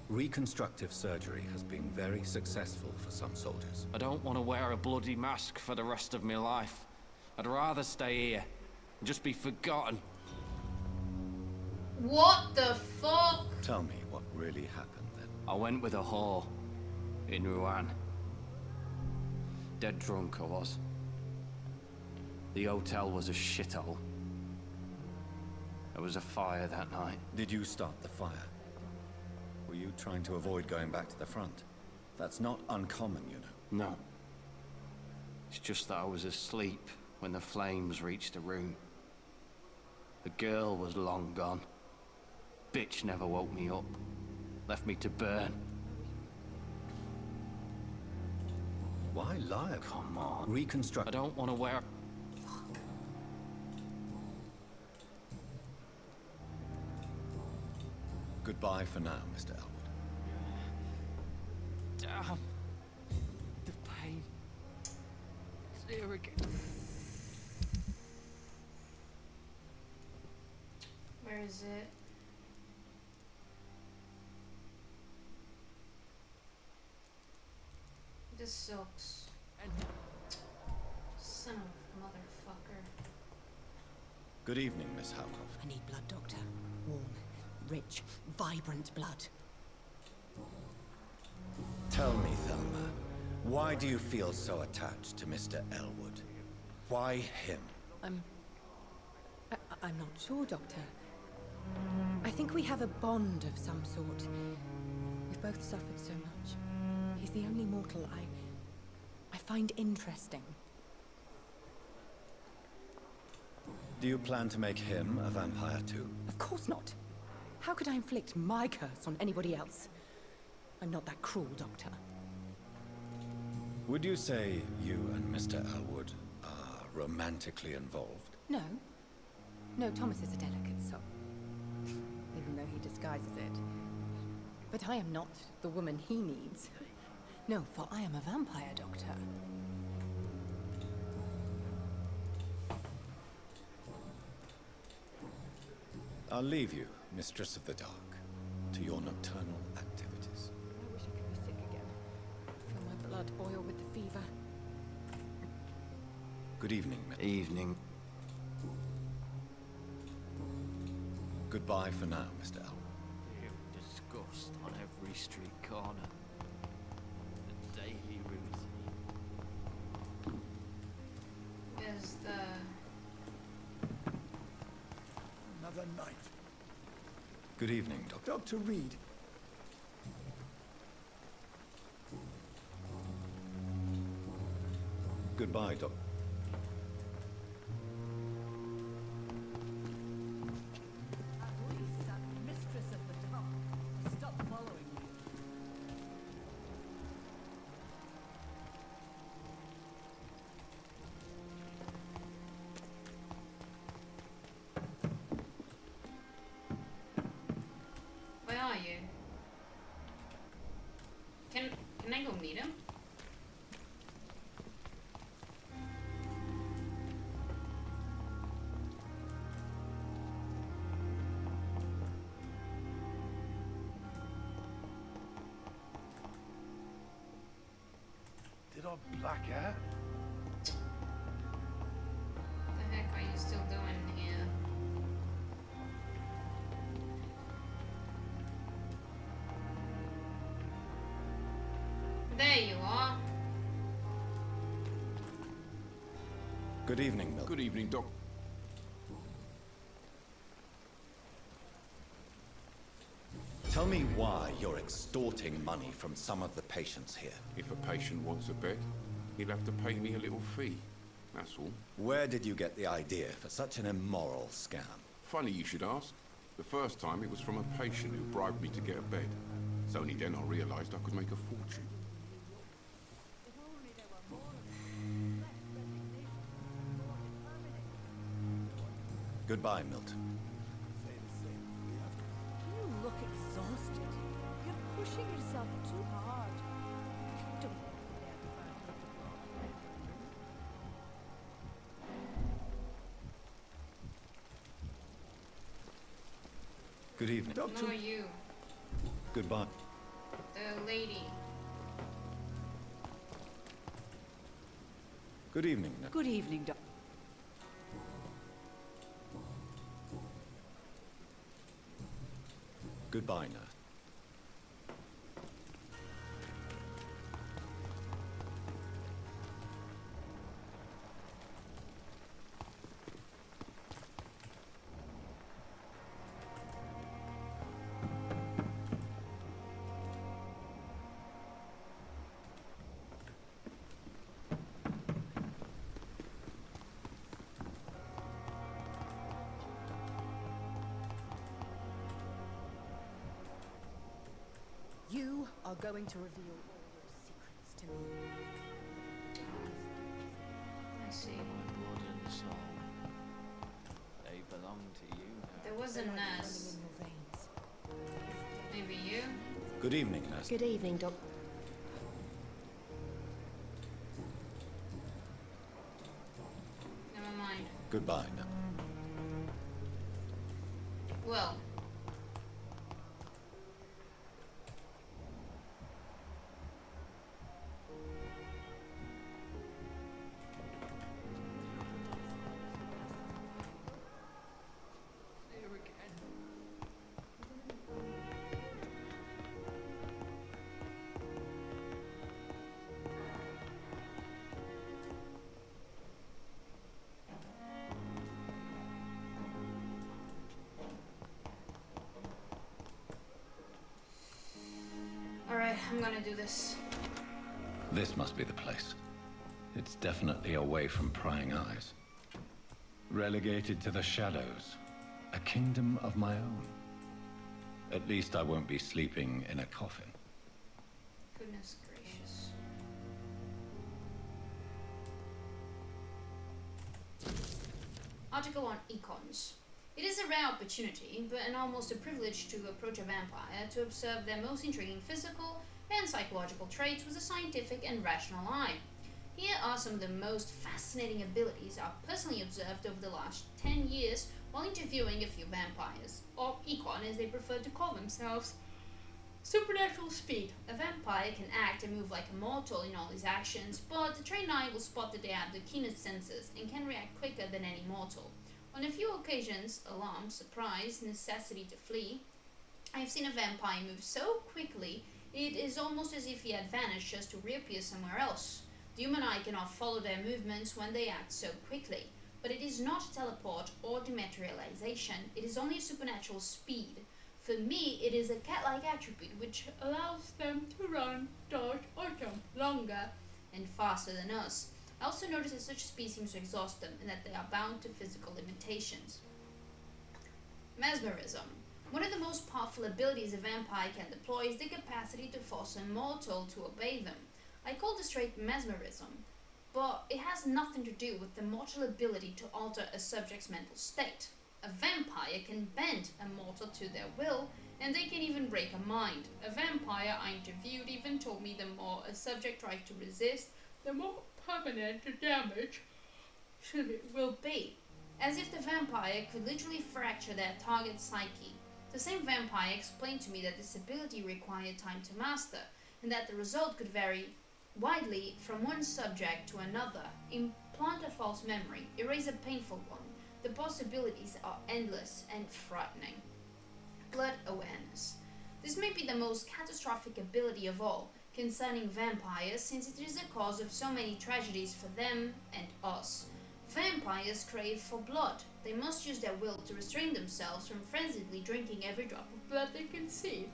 Reconstructive surgery has been very successful for some soldiers. I don't want to wear a bloody mask for the rest of my life. I'd rather stay here and just be forgotten. What the fuck? Tell me what really happened then. I went with a whore in Rouen. Dead drunk I was. The hotel was a shithole. There was a fire that night. Did you start the fire? Were you trying to avoid going back to the front? That's not uncommon, you know. No. It's just that I was asleep when the flames reached the room. The girl was long gone. Bitch never woke me up. Left me to burn. Why lie? Come on. Reconstruct. I don't want to wear... Goodbye for now, Mr. Elwood. Damn. The pain. It's here again. Where is it? This sucks. Son of a motherfucker. Good evening, Miss Howcroft. I need blood, Doctor. Warm, rich, vibrant blood. Tell me, Thelma, why do you feel so attached to Mr. Elwood? Why him? I'm not sure, Doctor. I think we have a bond of some sort. We've both suffered so much. He's the only mortal I find interesting. Do you plan to make him a vampire too? Of course not. How could I inflict my curse on anybody else? I'm not that cruel, Doctor. Would you say you and Mr. Elwood are romantically involved? No. No, Thomas is a delicate soul. Even though he disguises it. But I am not the woman he needs. No, for I am a vampire doctor. I'll leave you, Mistress of the Dark, to your nocturnal activities. I wish I could be sick again. Feel my blood boil with the fever. Good evening, Evening. Goodbye for now, Mr. Elwood. You disgust on every street corner. The daily routine. Is the... Another night. Good evening, Doctor. Dr. Reid. Goodbye, Doctor. At least that mistress of the dark stop following me. Where are you? Can I go meet him? Did I black out? What the heck are you still doing here? There you are. Good evening, Milton. Good evening, Doc. Tell me why you're extorting money from some of the patients here. If a patient wants a bed, he'll have to pay me a little fee. That's all. Where did you get the idea for such an immoral scam? Funny you should ask. The first time it was from a patient who bribed me to get a bed. It's only then I realized I could make a fortune. Goodbye, Milton. You look exhausted. You're pushing yourself too hard. Don't Good evening. Who are you? Goodbye. The lady. Good evening, Nurse. Good evening, Doctor. Goodbye, Nurse. You are going to reveal all your secrets to me. I see. My blood and soul. They belong to you now. There was a nurse. Maybe you? Good evening, Nurse. Good evening, Doc. Never mind. Goodbye, Nurse. Well. Here again. Alright, I'm gonna do this. This must be the place. It's definitely away from prying eyes. Relegated to the shadows. A kingdom of my own. At least I won't be sleeping in a coffin. Goodness gracious. Article on econs. It is a rare opportunity, but an almost a privilege to approach a vampire to observe their most intriguing physical and psychological traits with a scientific and rational eye. Here are some of the most fascinating abilities I've personally observed over the last 10 years while interviewing a few vampires, or Econ as they prefer to call themselves. Supernatural speed. A vampire can act and move like a mortal in all his actions, but the trained eye will spot that they have the keenest senses and can react quicker than any mortal. On a few occasions, alarm, surprise, necessity to flee, I have seen a vampire move so quickly it is almost as if he had vanished just to reappear somewhere else. The human eye cannot follow their movements when they act so quickly, but it is not teleport or dematerialization, it is only a supernatural speed. For me, it is a cat-like attribute which allows them to run, dodge, or jump longer and faster than us. I also notice that such speed seems to exhaust them and that they are bound to physical limitations. Mesmerism. One of the most powerful abilities a vampire can deploy is the capacity to force a mortal to obey them. I call this trait mesmerism, but it has nothing to do with the mortal ability to alter a subject's mental state. A vampire can bend a mortal to their will, and they can even break a mind. A vampire I interviewed even told me the more a subject tries to resist, the more permanent the damage will be. As if the vampire could literally fracture their target's psyche. The same vampire explained to me that this ability required time to master, and that the result could vary widely from one subject to another. Implant a false memory, erase a painful one. The possibilities are endless and frightening. Blood awareness. This may be the most catastrophic ability of all concerning vampires, since it is the cause of so many tragedies for them and us. Vampires crave for blood. They must use their will to restrain themselves from frenziedly drinking every drop of blood they can see.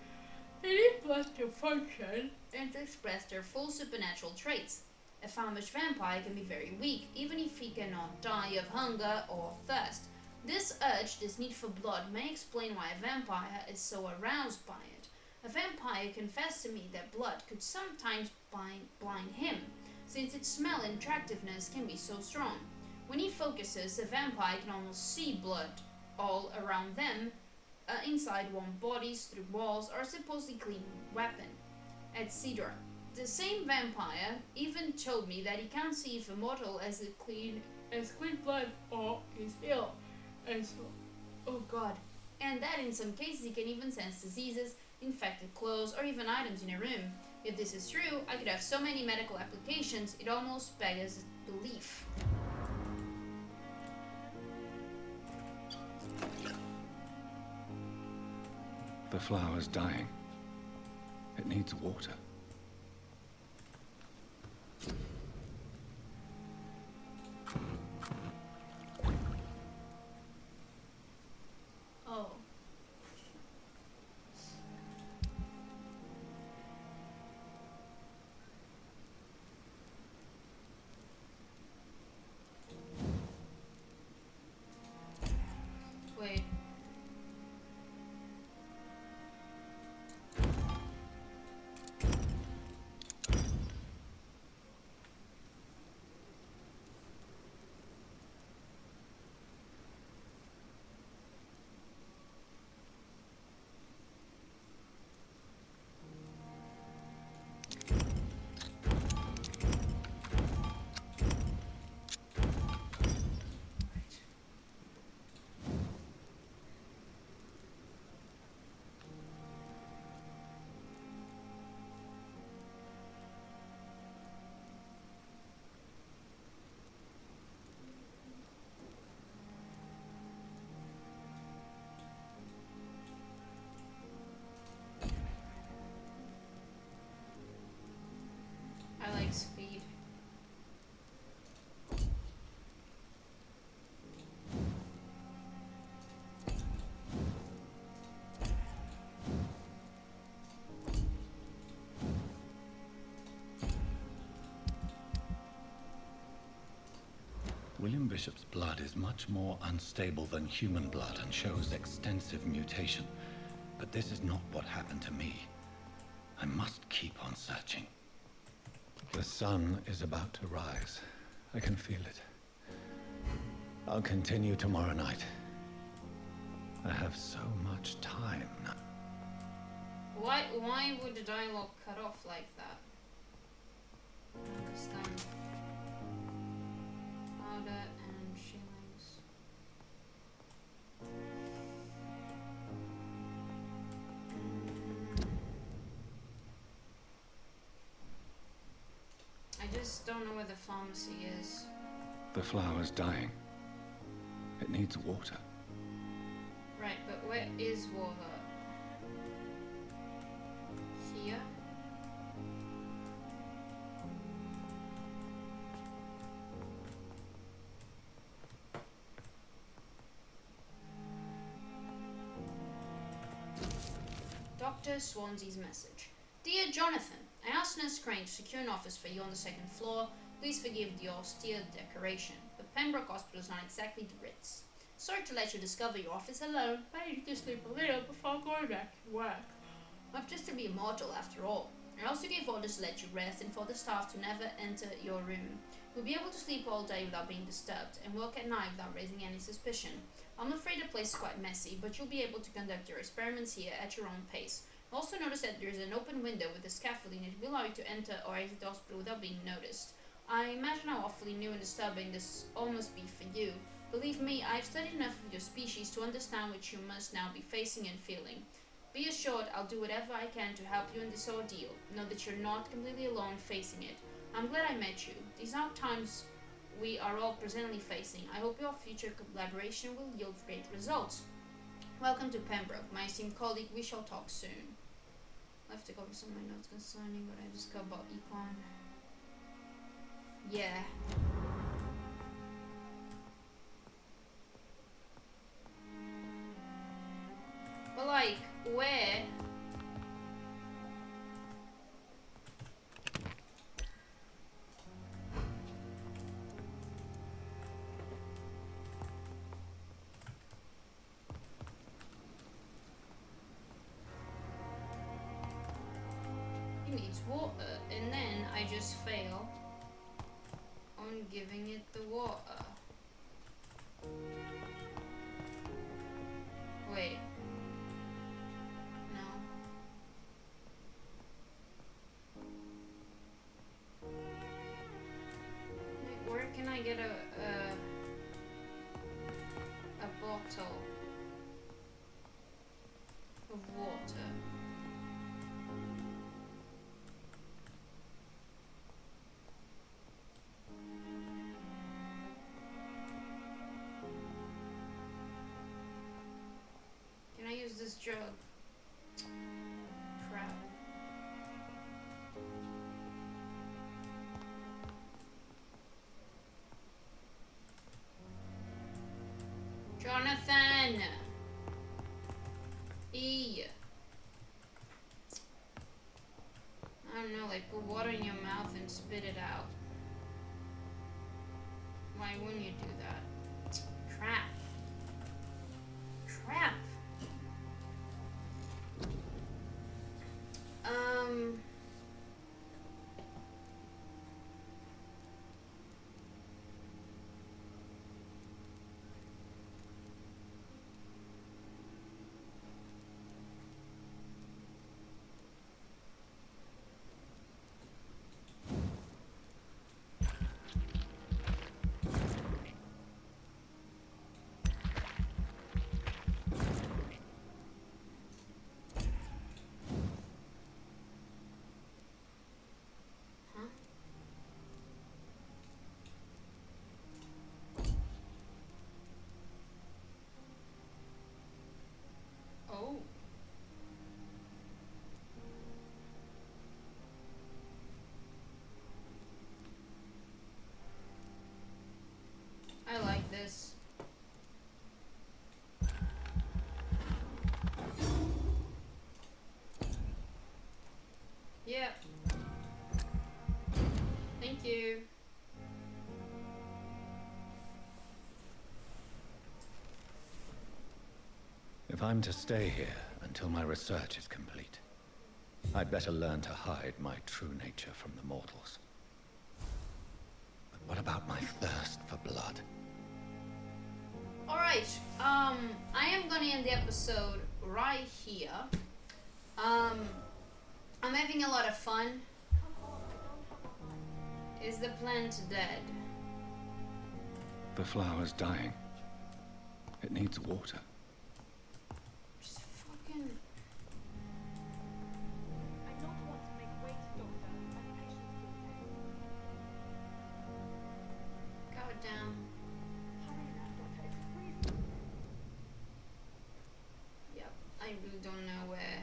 They need blood to function and to express their full supernatural traits. A famished vampire can be very weak, even if he cannot die of hunger or thirst. This urge, this need for blood, may explain why a vampire is so aroused by it. A vampire confessed to me that blood could sometimes blind him, since its smell and attractiveness can be so strong. When he focuses, a vampire can almost see blood all around them, inside warm bodies, through walls, or a supposedly clean weapon, etc. The same vampire even told me that he can't see if a mortal has clean blood or is ill. And so, oh god. And that in some cases he can even sense diseases, infected clothes, or even items in a room. If this is true, I could have so many medical applications, it almost beggars belief. The flower's dying. It needs water. Oh. Wait. I like speed. William Bishop's blood is much more unstable than human blood and shows extensive mutation. But this is not what happened to me. I must keep on searching. The sun is about to rise. I can feel it. I'll continue tomorrow night. I have so much time now. Why would the dialogue cut off like that? I don't understand. Powder and shillings. I just don't know where the pharmacy is. The flower's dying. It needs water. Right, but where is water? Here? Dr. Swansea's message. Dear Jonathan, I asked Nurse Crane to secure an office for you on the second floor. Please forgive the austere decoration, but Pembroke Hospital is not exactly the Ritz. Sorry to let you discover your office alone, but I need to sleep a little before going back to work. I'm just to be immortal after all. I also gave orders to let you rest and for the staff to never enter your room. You'll be able to sleep all day without being disturbed and work at night without raising any suspicion. I'm afraid the place is quite messy, but you'll be able to conduct your experiments here at your own pace. Also notice that there's an open window with a scaffolding that will allow you to enter or exit the hospital without being noticed. I imagine how awfully new and disturbing this all must be for you. Believe me, I've studied enough of your species to understand what you must now be facing and feeling. Be assured I'll do whatever I can to help you in this ordeal. Know that you're not completely alone facing it. I'm glad I met you. These are times we are all presently facing. I hope your future collaboration will yield great results. Welcome to Pembroke, my esteemed colleague. We shall talk soon. I have to go over some of my notes concerning what I discovered about Econ. Yeah. But like, where? It needs water, and then I just fail on giving it the water. Wait. No. Wait, where can I get a bottle of water? Can I use this jug? Crap. Jonathan! E. I don't know, like put water in your mouth and spit it out. Why wouldn't you do that? Crap. Crap. Oh. I like this. Yep. Thank you. If I'm to stay here until my research is complete, I'd better learn to hide my true nature from the mortals. But what about my thirst for blood? Alright, I am gonna end the episode right here. I'm having a lot of fun. Is the plant dead? The flower's dying. It needs water. Just fucking... I don't want to make wait, Doctor. My patience will God damn. Hurry now, Doctor. It's freezing. Yep, I really don't know where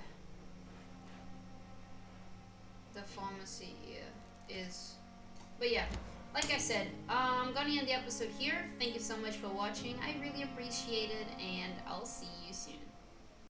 the pharmacy is. But yeah, like I said, I'm gonna end the episode here. Thank you so much for watching. I really appreciate it, and I'll see you soon.